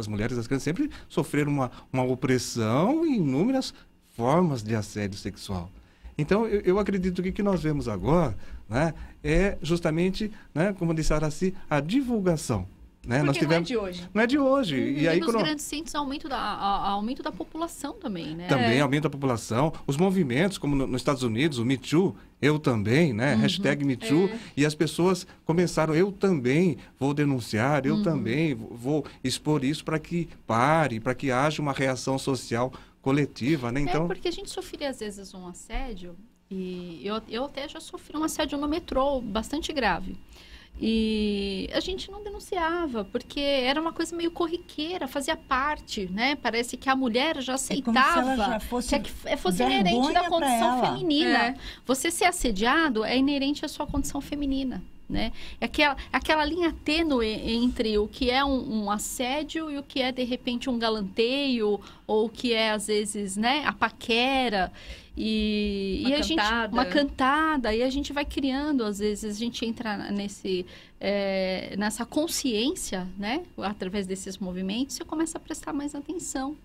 mulheres e as crianças sempre sofreram uma opressão e inúmeras formas de assédio sexual. Então, eu acredito que o que nós vemos agora, né, é justamente, né, como disse a Aracy, a divulgação. Né? Porque não é de hoje. Não é de hoje. E aí, nos grandes centros, aumento da população também, né? Também aumento da população. Os movimentos, como nos Estados Unidos, o Me Too, eu também, né? Hashtag Me Too. E as pessoas começaram, eu também vou denunciar, eu também vou expor isso para que pare, para que haja uma reação social coletiva, né? Então... porque a gente sofria, às vezes, um assédio, e eu até já sofri um assédio no metrô, bastante grave. E a gente não denunciava, porque era uma coisa meio corriqueira, fazia parte, né? Parece que a mulher já aceitava, como se ela já fosse inerente da condição feminina. Você ser assediado é inerente à sua condição feminina, né? É aquela linha tênue entre o que é um assédio e o que é, de repente, um galanteio, ou o que é, às vezes, né, a paquera. Uma cantada, e a gente vai criando, às vezes a gente entra nessa consciência, né, através desses movimentos, e começa a prestar mais atenção,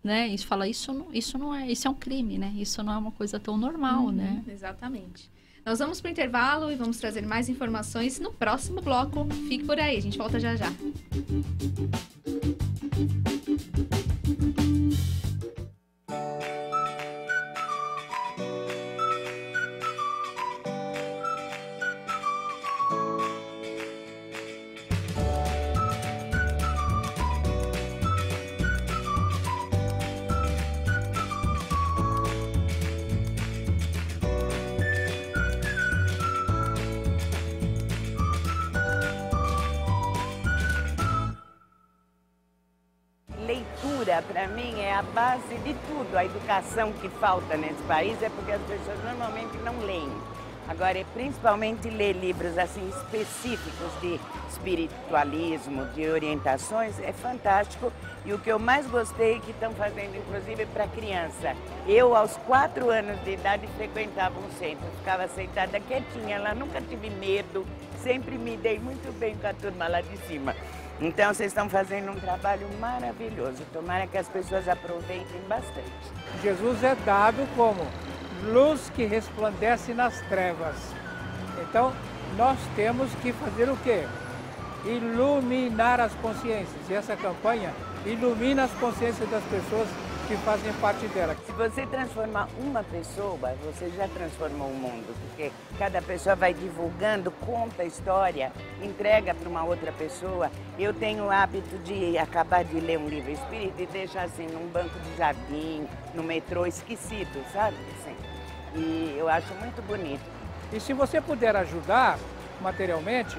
né, e fala, isso é um crime, né, isso não é uma coisa tão normal, né. Exatamente. Nós vamos para o intervalo e vamos trazer mais informações no próximo bloco. Fique por aí, a gente volta já já. Para mim, é a base de tudo. A educação que falta nesse país é porque as pessoas normalmente não leem. Agora, principalmente ler livros assim específicos de espiritualismo, de orientações, é fantástico. E o que eu mais gostei é que estão fazendo, inclusive, para criança. Eu, aos 4 anos de idade, frequentava um centro, ficava sentada quietinha lá, nunca tive medo, sempre me dei muito bem com a turma lá de cima. Então, vocês estão fazendo um trabalho maravilhoso. Tomara que as pessoas aproveitem bastante. Jesus é dado como luz que resplandece nas trevas. Então, nós temos que fazer o quê? Iluminar as consciências. E essa campanha ilumina as consciências das pessoas que fazem parte dela. Se você transformar uma pessoa, você já transformou o mundo, porque cada pessoa vai divulgando, conta a história, entrega para uma outra pessoa. Eu tenho o hábito de acabar de ler um livro espírita e deixar assim num banco de jardim, no metrô, esquecido, sabe? Assim. E eu acho muito bonito. E se você puder ajudar materialmente,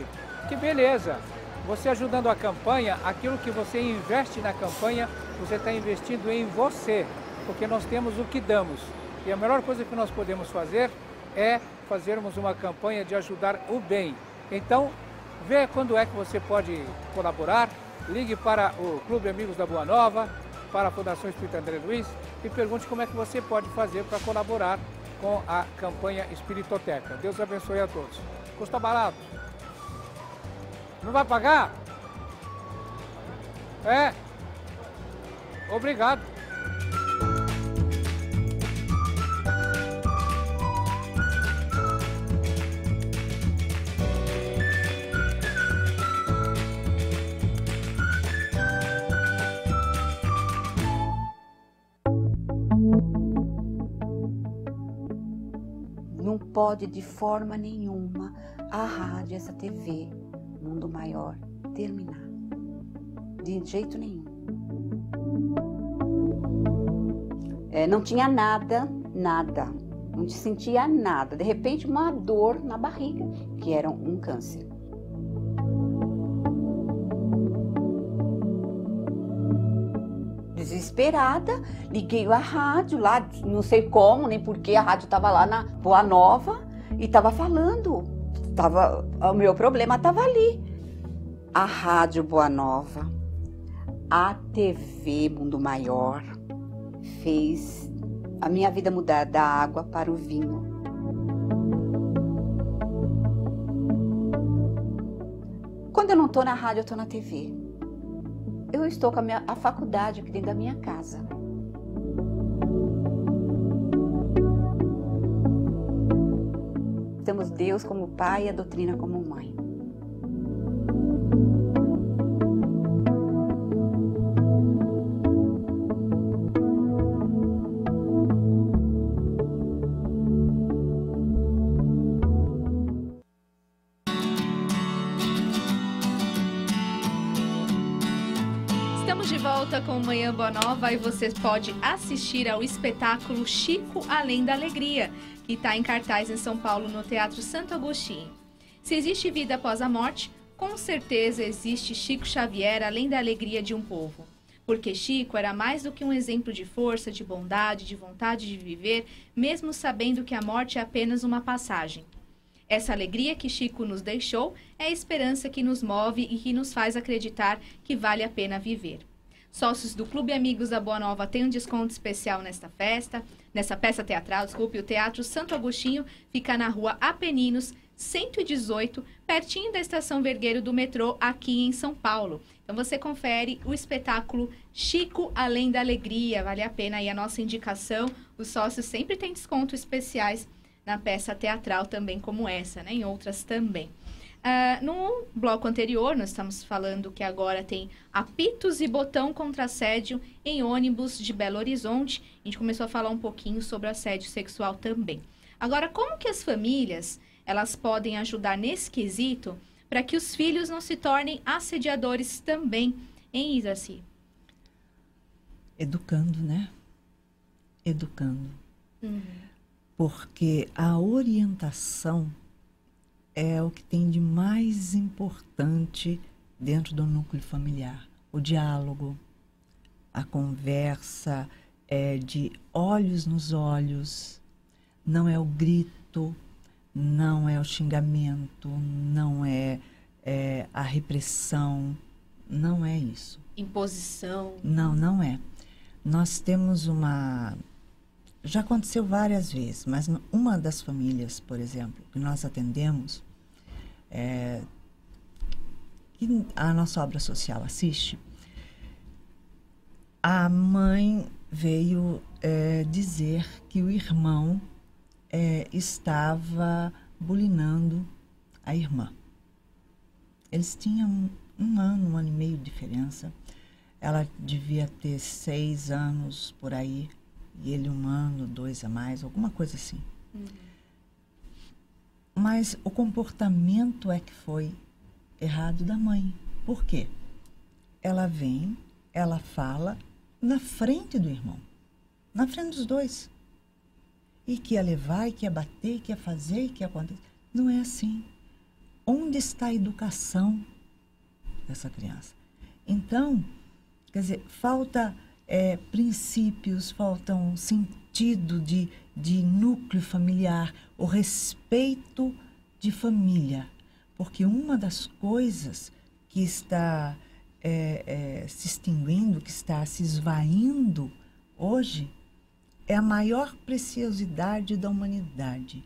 que beleza! Você ajudando a campanha, aquilo que você investe na campanha, você está investindo em você, porque nós temos o que damos. E a melhor coisa que nós podemos fazer é fazermos uma campanha de ajudar o bem. Então, vê quando é que você pode colaborar, ligue para o Clube Amigos da Boa Nova, para a Fundação Espírita André Luiz e pergunte como é que você pode fazer para colaborar com a campanha Espiritoteca. Deus abençoe a todos. Custa barato. Não vai pagar? É. Obrigado. Não pode de forma nenhuma a rádio, essa TV, Mundo Maior, terminar. De jeito nenhum. Não tinha nada. Não te sentia nada. De repente, uma dor na barriga, que era um câncer. Desesperada, liguei a rádio lá, não sei como, nem porquê, a rádio estava lá na Boa Nova e estava falando. O meu problema estava ali. A Rádio Boa Nova, a TV Mundo Maior, fez a minha vida mudar da água para o vinho. Quando eu não estou na rádio, eu estou na TV. Eu estou com a faculdade aqui dentro da minha casa. Temos Deus como pai e a doutrina como mãe. Estamos de volta com Manhã Boa Nova e você pode assistir ao espetáculo Chico Além da Alegria, que está em cartaz em São Paulo, no Teatro Santo Agostinho. Se existe vida após a morte, com certeza existe Chico Xavier além da alegria de um povo. Porque Chico era mais do que um exemplo de força, de bondade, de vontade de viver, mesmo sabendo que a morte é apenas uma passagem. Essa alegria que Chico nos deixou é a esperança que nos move e que nos faz acreditar que vale a pena viver. Sócios do Clube Amigos da Boa Nova têm um desconto especial nessa peça teatral, o Teatro Santo Agostinho fica na rua Apeninos, 118, pertinho da Estação Vergueiro do metrô, aqui em São Paulo. Então você confere o espetáculo Chico Além da Alegria, vale a pena aí a nossa indicação. Os sócios sempre têm descontos especiais na peça teatral também como essa, né? Em outras também. No bloco anterior, nós estamos falando que agora tem apitos e botão contra assédio em ônibus de Belo Horizonte. A gente começou a falar um pouquinho sobre assédio sexual também. Agora, como que as famílias elas podem ajudar nesse quesito para que os filhos não se tornem assediadores também, hein, Iraci? Educando, né? Educando. Uhum. Porque a orientação é o que tem de mais importante dentro do núcleo familiar. O diálogo, a conversa, de olhos nos olhos, não é o grito, não é o xingamento, não é a repressão, não é isso. Imposição. Não, não é. Nós temos já aconteceu várias vezes, mas uma das famílias, por exemplo, que nós atendemos, que a nossa obra social assiste, a mãe veio dizer que o irmão estava bulinando a irmã. Eles tinham um ano e meio de diferença. Ela devia ter 6 anos por aí, e ele 1 ano, 2 a mais, alguma coisa assim. Mas o comportamento é que foi errado da mãe. Por quê? Ela vem, ela fala na frente do irmão, na frente dos dois. E que ia levar, e que ia bater, e que ia fazer, e que ia acontecer. Não é assim. Onde está a educação dessa criança? Então, quer dizer, falta princípios, falta um sentido de núcleo familiar, o respeito de família. Porque uma das coisas que está se extinguindo, que está se esvaindo hoje, é a maior preciosidade da humanidade.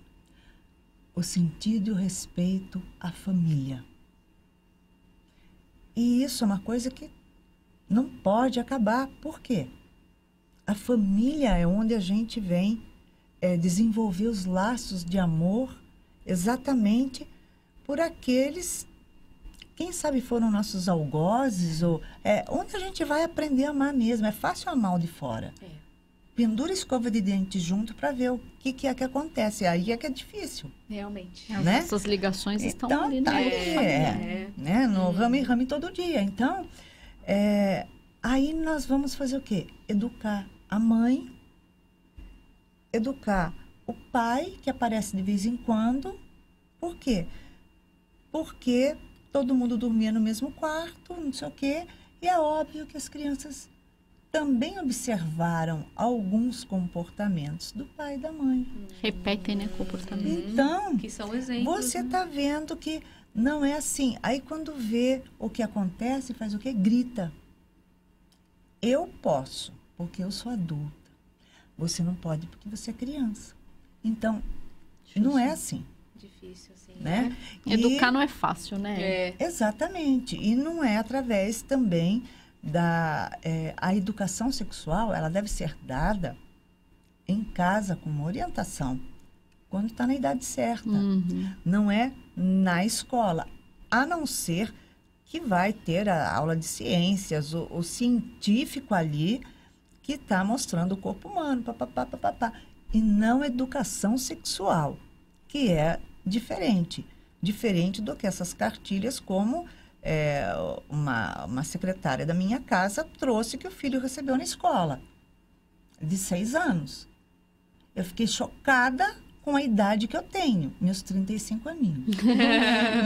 O sentido e o respeito à família. E isso é uma coisa que não pode acabar. Por quê? A família é onde a gente vem desenvolver os laços de amor exatamente por aqueles, quem sabe foram nossos algozes, ou onde a gente vai aprender a amar mesmo. É fácil amar o de fora. Pendura a escova de dente junto para ver o que é que acontece. Aí é que é difícil. Realmente. As né? nossas ligações estão então, ali. Tá né? No rame todo dia. Então, aí nós vamos fazer o quê? Educar a mãe, educar o pai, que aparece de vez em quando. Por quê? Porque todo mundo dormia no mesmo quarto, não sei o quê. E é óbvio que as crianças também observaram alguns comportamentos do pai e da mãe. Repetem, né, comportamentos. Então, que são exemplos, você está vendo que não é assim. Aí quando vê o que acontece, faz o quê? Grita. Eu posso, porque eu sou adulta. Você não pode, porque você é criança. Então, não é assim. Difícil, assim. Né? Educar não é fácil, né? Exatamente. E não é através também a educação sexual, ela deve ser dada em casa com uma orientação, quando está na idade certa. Não é na escola, a não ser que vai ter a aula de ciências, o científico ali que está mostrando o corpo humano, papapá. E não educação sexual, que é diferente do que essas cartilhas, como uma secretária da minha casa trouxe que o filho recebeu na escola, de 6 anos. Eu fiquei chocada com a idade que eu tenho, meus 35 aninhos.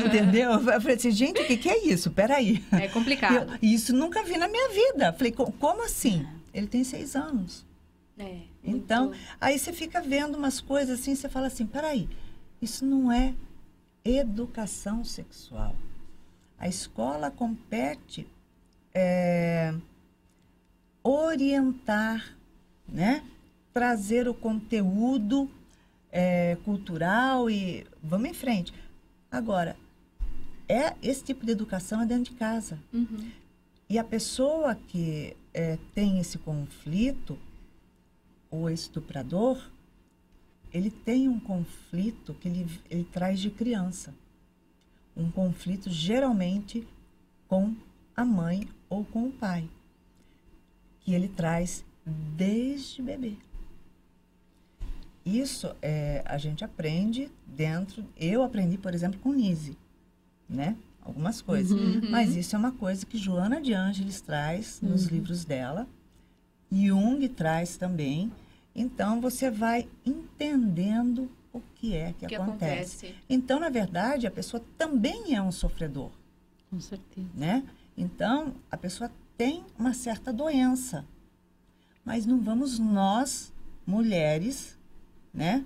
Entendeu? Eu falei assim, gente, o que é isso? Peraí. É complicado. Isso nunca vi na minha vida. Falei, como assim? Ele tem 6 anos. Então, aí você fica vendo umas coisas assim, você fala assim, peraí, isso não é educação sexual. A escola compete orientar, né? Trazer o conteúdo cultural e vamos em frente. Agora, esse tipo de educação é dentro de casa. E a pessoa que tem esse conflito, o estuprador, ele tem um conflito que ele traz de criança. Um conflito geralmente com a mãe ou com o pai, que ele traz desde bebê. Isso a gente aprende eu aprendi, por exemplo, com Nise, né? Algumas coisas. Mas isso é uma coisa que Joana de Ângeles traz nos livros dela, Jung traz também. Então, você vai entendendo o que acontece. Então, na verdade, a pessoa também é um sofredor. Com certeza. Né? Então, a pessoa tem uma certa doença. Mas não vamos nós, mulheres, né?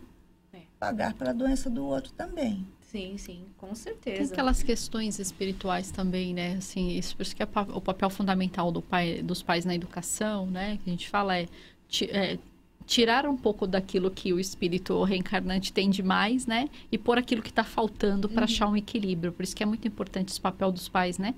pagar pela doença do outro também. Sim, sim, com certeza. Tem aquelas questões espirituais também, né? Assim, isso por isso que o papel fundamental dos pais na educação, né? Que a gente fala tirar um pouco daquilo que o espírito reencarnante tem de mais, né? E pôr aquilo que está faltando para achar um equilíbrio. Por isso que é muito importante esse papel dos pais, né?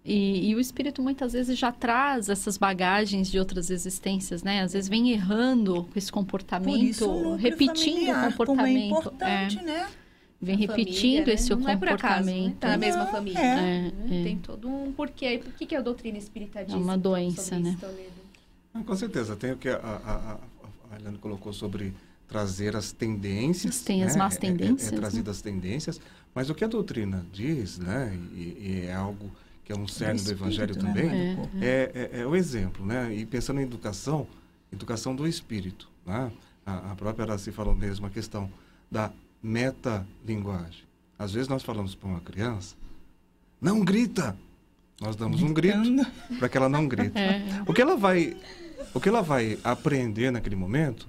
E o espírito muitas vezes já traz essas bagagens de outras existências, né? Às vezes vem errando com esse comportamento, repetindo o comportamento. Como é importante, né? Vem repetindo família, esse não comportamento. É por acaso, né? Tá na mesma família. Tem todo um porquê. Por que a doutrina espírita diz? É uma doença, né? Com certeza. Tem o que a Eliane colocou sobre trazer as tendências. Tem as más tendências. Trazido as tendências. Mas o que a doutrina diz, né? E é algo que é um cerne do Evangelho também, é o exemplo, né? E pensando em educação do espírito, né? A própria Araci falou mesmo a questão da metalinguagem. Às vezes nós falamos para uma criança, não grita! Nós damos um grito para que ela não grite. O que ela vai aprender naquele momento?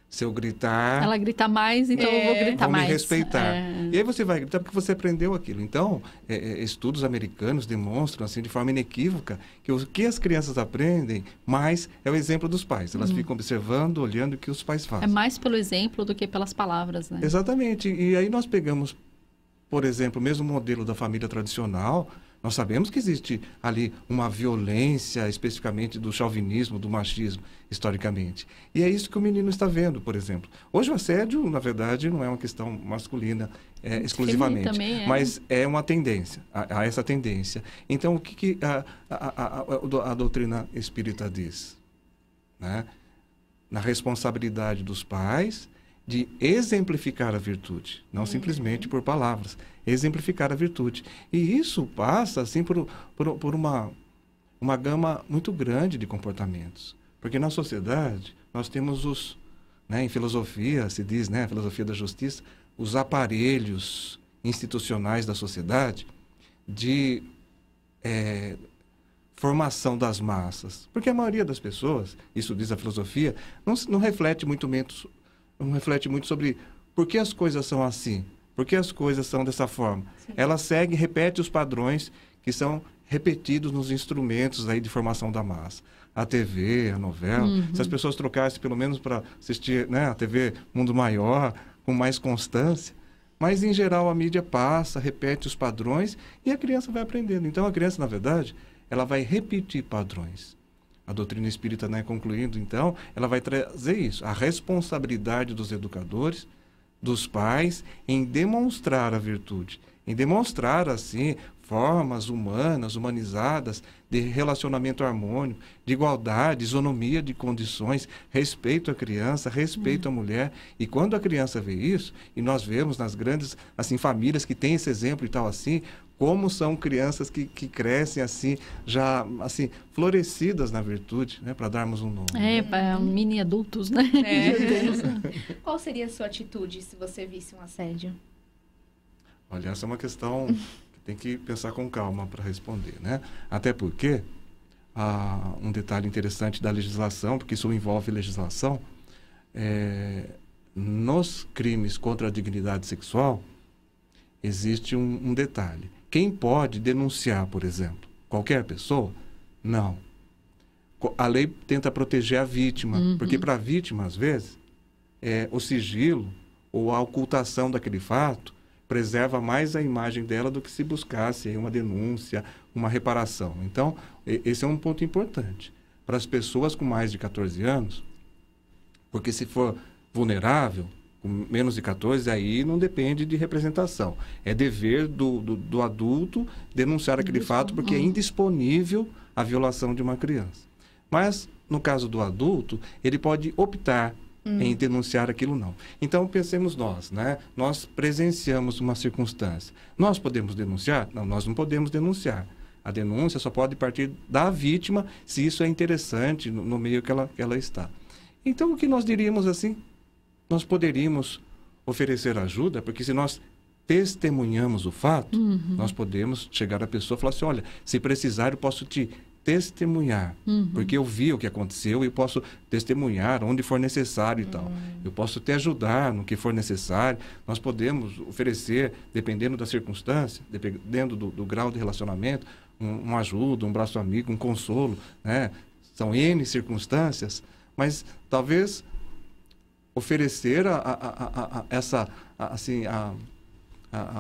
Se eu gritar... Ela grita mais, então eu vou gritar mais. Vão me respeitar. E aí você vai gritar porque você aprendeu aquilo. Então, estudos americanos demonstram, assim, de forma inequívoca, que o que as crianças aprendem mais é o exemplo dos pais. Elas ficam observando, olhando o que os pais fazem. É mais pelo exemplo do que pelas palavras, né? Exatamente. E aí nós pegamos, por exemplo, o mesmo modelo da família tradicional. Nós sabemos que existe ali uma violência, especificamente do chauvinismo, do machismo, historicamente. E é isso que o menino está vendo, por exemplo. Hoje o assédio, na verdade, não é uma questão masculina exclusivamente, mas é uma tendência, há essa tendência. Então, o que a doutrina espírita diz? Né? Na responsabilidade dos pais de exemplificar a virtude, não simplesmente por palavras, exemplificar a virtude. E isso passa, assim, por uma gama muito grande de comportamentos. Porque na sociedade, nós temos em filosofia, se diz, né, a filosofia da justiça, os aparelhos institucionais da sociedade de formação das massas. Porque a maioria das pessoas, isso diz a filosofia, não reflete muito sobre por que as coisas são assim, por que as coisas são dessa forma. Sim. Ela repete os padrões que são repetidos nos instrumentos aí de formação da massa. A TV, a novela, se as pessoas trocassem pelo menos para assistir, né, a TV Mundo Maior, com mais constância, mas em geral a mídia passa, repete os padrões e a criança vai aprendendo. Então a criança, na verdade, ela vai repetir padrões. A doutrina espírita, né, concluindo, então, ela vai trazer isso, a responsabilidade dos educadores, dos pais, em demonstrar a virtude, em demonstrar, assim, formas humanas, humanizadas, de relacionamento harmônico, de igualdade, isonomia de condições, respeito à criança, respeito à mulher. E quando a criança vê isso, e nós vemos nas grandes, assim, famílias que têm esse exemplo e tal, assim, como são crianças que crescem assim, já assim, florescidas na virtude, né? Para darmos um nome. Mini adultos, né? Qual seria a sua atitude se você visse um assédio? Olha, essa é uma questão que tem que pensar com calma para responder, né? Até porque, um detalhe interessante da legislação, porque isso envolve legislação, nos crimes contra a dignidade sexual, existe um detalhe. Quem pode denunciar, por exemplo? Qualquer pessoa? Não. A lei tenta proteger a vítima, porque para a vítima, às vezes, o sigilo ou a ocultação daquele fato preserva mais a imagem dela do que se buscasse uma denúncia, uma reparação. Então, esse é um ponto importante. Para as pessoas com mais de 14 anos, porque se for vulnerável, com menos de 14, aí não depende de representação. É dever do adulto denunciar aquele fato, porque é indisponível a violação de uma criança. Mas, no caso do adulto, ele pode optar em denunciar aquilo não. Então, pensemos nós, né? Nós presenciamos uma circunstância. Nós podemos denunciar? Não, nós não podemos denunciar. A denúncia só pode partir da vítima, se isso é interessante no meio que ela está. Então, o que nós diríamos assim? Nós poderíamos oferecer ajuda, porque se nós testemunhamos o fato, nós podemos chegar à pessoa e falar assim, olha, se precisar eu posso te testemunhar, porque eu vi o que aconteceu e posso testemunhar onde for necessário e tal. Eu posso te ajudar no que for necessário. Nós podemos oferecer, dependendo da circunstância, dependendo do grau de relacionamento, uma ajuda, um braço amigo, um consolo, né? São N circunstâncias, mas talvez oferecer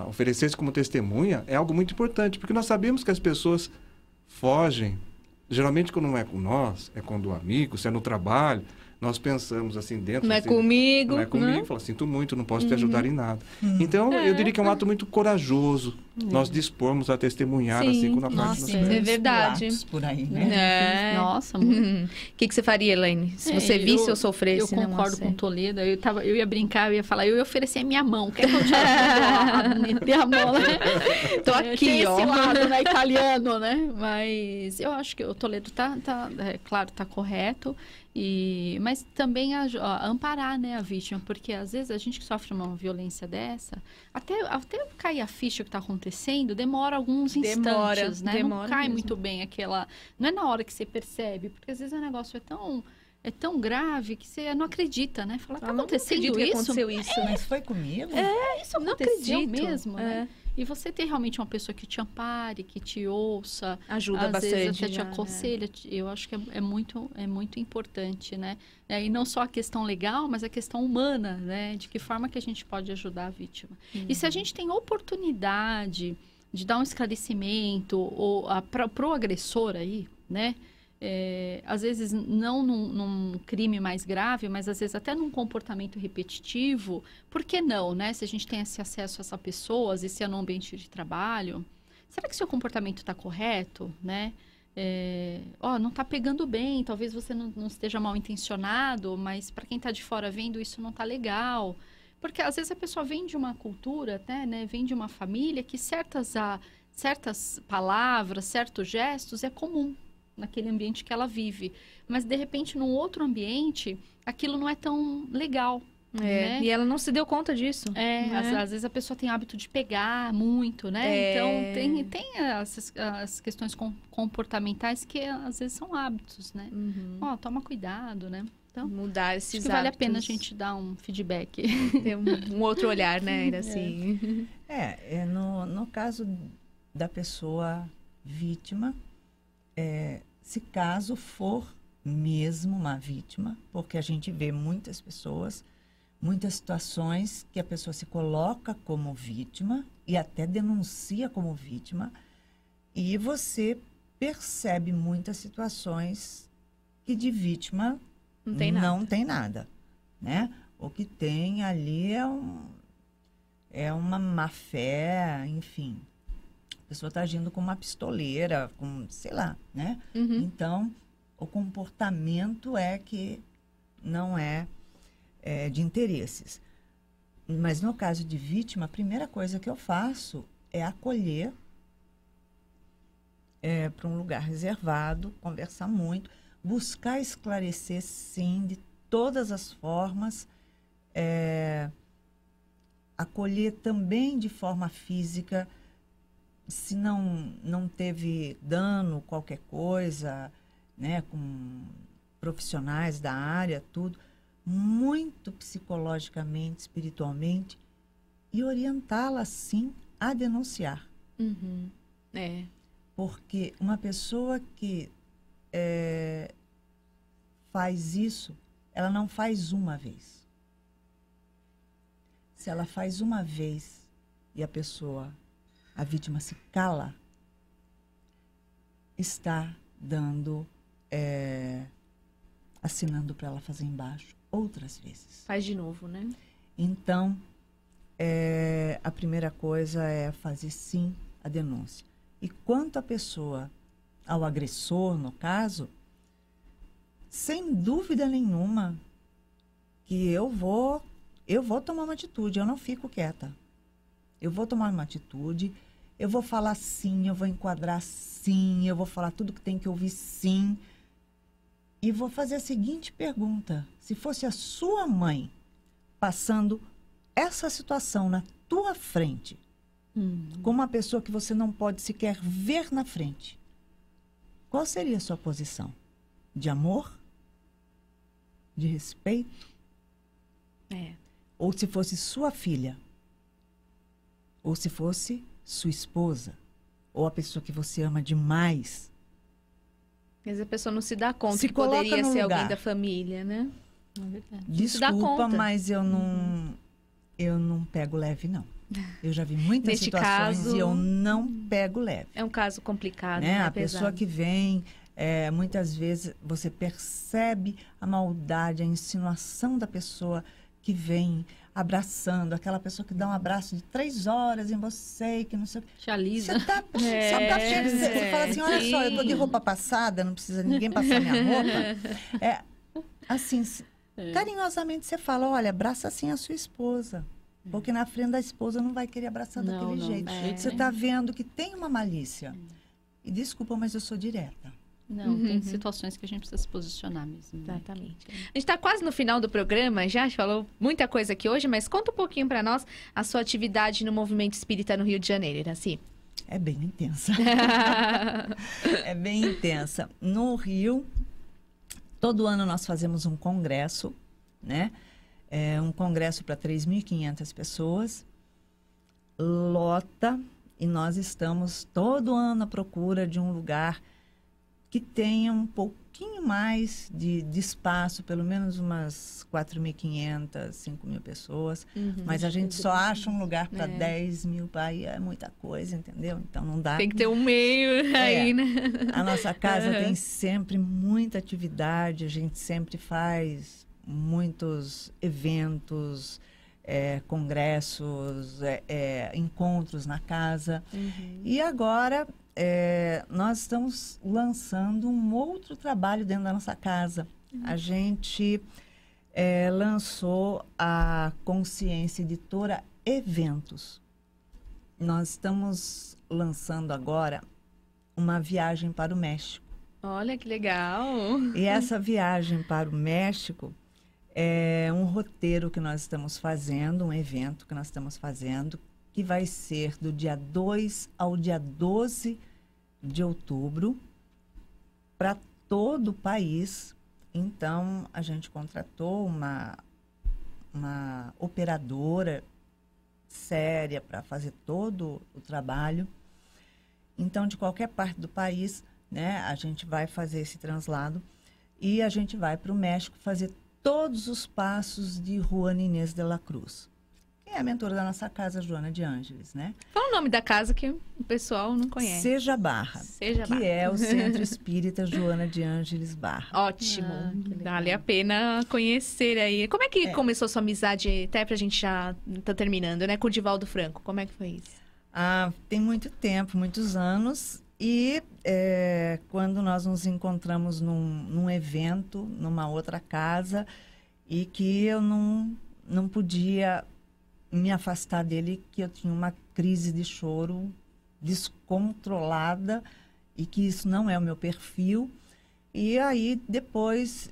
oferecer-se como testemunha é algo muito importante, porque nós sabemos que as pessoas fogem. Geralmente, quando não é com nós, é com o amigo, se é no trabalho, nós pensamos assim dentro... Não é assim, comigo. Não é comigo. Fala, sinto muito, não posso te ajudar em nada. Então, eu diria que é um ato muito corajoso nós dispormos a testemunhar assim quando a parte nossa, é verdade. Por aí, né? Nossa, O que você faria, Elaine? Se você visse ou sofresse, eu concordo com o Toledo. Eu ia brincar, eu ia falar, eu ia oferecer a minha mão. Quer que eu te ajude a meter a mão, né? Tô aqui, tem ó. esse lado, né, italiano, né? Mas eu acho que o Toledo claro, tá correto. Mas também amparar, né, a vítima, porque às vezes a gente que sofre uma violência dessa, até cair a ficha que está acontecendo, demora alguns instantes, né? Não cai mesmo. muito bem não é na hora que você percebe, porque às vezes o negócio é tão grave que você não acredita, né? Fala, tá acontecendo isso? Que aconteceu isso. Mas foi comigo? Isso aconteceu mesmo, né? E você ter realmente uma pessoa que te ampare, que te ouça, ajuda às bastante, vezes até te aconselha, eu acho que é muito importante, né? E não só a questão legal, mas a questão humana, né? De que forma que a gente pode ajudar a vítima. E se a gente tem oportunidade de dar um esclarecimento pro agressor aí, né? Às vezes não num crime mais grave, mas às vezes até num comportamento repetitivo, por que não, né? Se a gente tem esse acesso a essas pessoas, e se é no ambiente de trabalho, será que seu comportamento está correto, né? Não está pegando bem, talvez você não esteja mal intencionado, mas para quem está de fora vendo isso não está legal. Porque às vezes a pessoa vem de uma cultura, até, né? Vem de uma família que certas palavras, certos gestos é comum naquele ambiente que ela vive. Mas, de repente, num outro ambiente, aquilo não é tão legal. Né? E ela não se deu conta disso. Às vezes a pessoa tem hábito de pegar muito, né? Então, tem as questões comportamentais que, às vezes, são hábitos, né? Toma cuidado, né? Então, mudar esses hábitos. Vale a pena a gente dar um feedback. Ter um outro olhar, né? Assim. No caso da pessoa vítima, se caso for mesmo uma vítima, porque a gente vê muitas pessoas, muitas situações que a pessoa se coloca como vítima e até denuncia como vítima, e você percebe muitas situações que de vítima não tem nada, né? O que tem ali é uma má fé, enfim. A pessoa está agindo como uma pistoleira, sei lá, né? Então, o comportamento é que não é de interesses. Mas no caso de vítima, a primeira coisa que eu faço é acolher para um lugar reservado, conversar muito, buscar esclarecer, sim, de todas as formas, acolher também de forma física, se não teve dano, qualquer coisa, né, com profissionais da área, tudo, muito psicologicamente, espiritualmente, e orientá-la, sim, a denunciar. Porque uma pessoa que faz isso, ela não faz uma vez. Se ela faz uma vez e a vítima se cala, está assinando para ela fazer embaixo outras vezes. Faz de novo, né? Então, a primeira coisa é fazer sim a denúncia. E quanto à pessoa, ao agressor, no caso, sem dúvida nenhuma que eu vou tomar uma atitude, eu não fico quieta. Eu vou tomar uma atitude, eu vou falar sim, eu vou enquadrar sim, eu vou falar tudo que tem que ouvir sim. E vou fazer a seguinte pergunta: se fosse a sua mãe passando essa situação na tua frente, com uma pessoa que você não pode sequer ver na frente, qual seria a sua posição? De amor? De respeito? Ou se fosse sua filha? Ou se fosse sua esposa? Ou a pessoa que você ama demais? Mas a pessoa não se dá conta Se que poderia ser lugar. alguém da família, né? Desculpa, mas eu não pego leve, não. Eu já vi muitas Neste situações caso, e eu não pego leve. É um caso complicado, né? né? A pessoa que vem, muitas vezes você percebe a maldade, a insinuação da pessoa que vem abraçando, aquela pessoa que dá um abraço de 3 horas em você, que não sei o que. Te alisa. Você fala assim, olha só, eu tô de roupa passada, não precisa ninguém passar minha roupa. Assim, carinhosamente você fala, olha, abraça assim a sua esposa. Porque na frente da esposa não vai querer abraçar daquele jeito. Você está vendo que tem uma malícia. E desculpa, mas eu sou direta. Não, tem situações que a gente precisa se posicionar mesmo. Exatamente. A gente está quase no final do programa, já falou muita coisa aqui hoje, mas conta um pouquinho para nós a sua atividade no Movimento Espírita no Rio de Janeiro, Iraci. É bem intensa. É bem intensa. No Rio, todo ano nós fazemos um congresso, né? Um congresso para 3.500 pessoas. Lota, e nós estamos todo ano à procura de um lugar que tenha um pouquinho mais de espaço, pelo menos umas 4.500, 5.000 pessoas. Mas a gente só acha um lugar para 10.000, aí é muita coisa, entendeu? Então não dá. Tem que ter um meio aí, né? A nossa casa tem sempre muita atividade, a gente sempre faz muitos eventos, congressos, encontros na casa. E agora nós estamos lançando um outro trabalho dentro da nossa casa. A gente lançou a Consciência Editora Eventos. Nós estamos lançando agora uma viagem para o México. Olha que legal! E essa viagem para o México é um roteiro que nós estamos fazendo, um evento que nós estamos fazendo, que vai ser do dia 2 ao dia 12 de outubro, para todo o país. Então, a gente contratou uma operadora séria para fazer todo o trabalho. Então, de qualquer parte do país, né, a gente vai fazer esse translado e a gente vai para o México fazer todos os passos de Juana Inês de la Cruz. Quem é a mentora da nossa casa, Joana de Ângeles, né? Fala o nome da casa que o pessoal não conhece. Seja Barra, que é o Centro Espírita Joana de Ângeles Barra. Ótimo. Vale a pena conhecer aí. Como é que começou sua amizade, até pra gente já tá terminando, né? Com o Divaldo Franco, como é que foi isso? Tem muito tempo, muitos anos. E quando nós nos encontramos num evento, numa outra casa, e que eu não podia me afastar dele, que eu tinha uma crise de choro descontrolada e que isso não é o meu perfil. E aí, depois,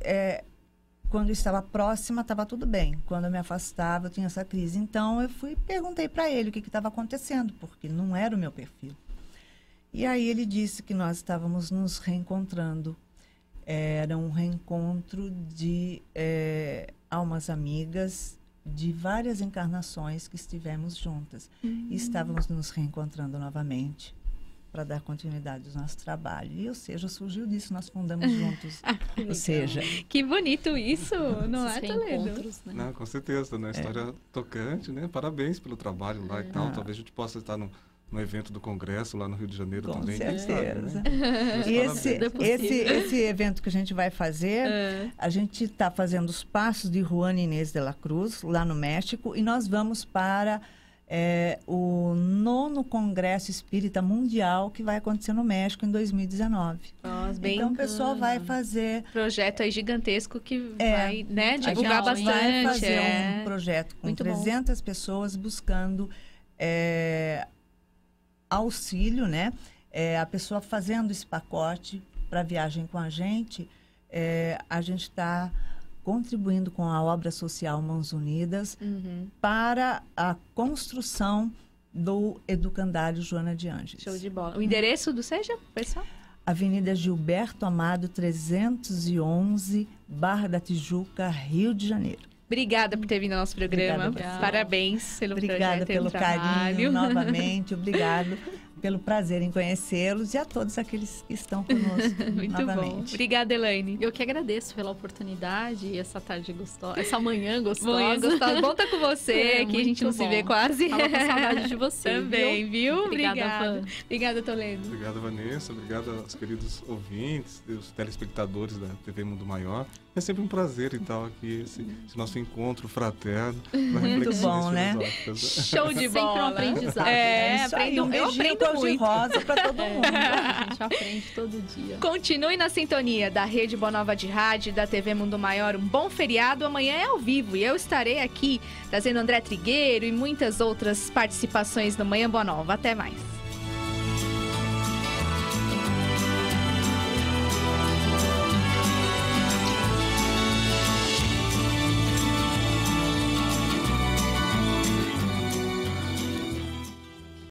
quando eu estava próxima, estava tudo bem. Quando eu me afastava, eu tinha essa crise. Então, eu perguntei para ele o que estava acontecendo, porque não era o meu perfil. E aí ele disse que nós estávamos nos reencontrando. Era um reencontro de almas amigas de várias encarnações que estivemos juntas. E estávamos nos reencontrando novamente para dar continuidade ao nosso trabalho. E, ou seja, surgiu disso, nós fundamos juntos. Ou seja... Que bonito isso, não é, Toledo? Né? Não, com certeza, né? História tocante, né? Parabéns pelo trabalho lá e tal. Talvez a gente possa estar no evento do Congresso lá no Rio de Janeiro também. Com certeza. E esse evento que a gente vai fazer, a gente está fazendo os passos de Juana Inês de la Cruz, lá no México, e nós vamos para o 9º Congresso Espírita Mundial, que vai acontecer no México em 2019. Então, o pessoal vai fazer... Projeto aí gigantesco que vai, né, divulgar bastante. Vai fazer um projeto com 300 pessoas buscando... auxílio, né? A pessoa fazendo esse pacote para viagem com a gente está contribuindo com a obra social Mãos Unidas para a construção do Educandário Joana de Ângeles. Show de bola. O endereço do Seja, pessoal? Avenida Gilberto Amado, 311, Barra da Tijuca, Rio de Janeiro. Obrigada por ter vindo ao nosso programa. Parabéns pelo Obrigada projeto, pelo carinho novamente. Obrigado pelo prazer em conhecê-los e a todos aqueles que estão conosco Muito novamente. bom. Obrigada, Elaine. Eu que agradeço pela oportunidade e essa tarde gostosa, essa manhã gostosa. Manhã gostosa. Bom estar com você, que a gente não se vê quase. Tava com saudade de você. Também, viu? Obrigada. Obrigada, Toledo. Obrigado, Vanessa. Obrigado aos queridos ouvintes, aos telespectadores da TV Mundo Maior. É sempre um prazer e tal aqui, esse nosso encontro fraterno. Muito bom, né? Show de bola. Sempre um aprendizado. Eu aprendo muito. Rosa para todo mundo. A gente aprende todo dia. Continue na sintonia da Rede Boa Nova de Rádio, da TV Mundo Maior. Um bom feriado. Amanhã é ao vivo e eu estarei aqui trazendo André Trigueiro e muitas outras participações no Manhã Boa Nova. Até mais.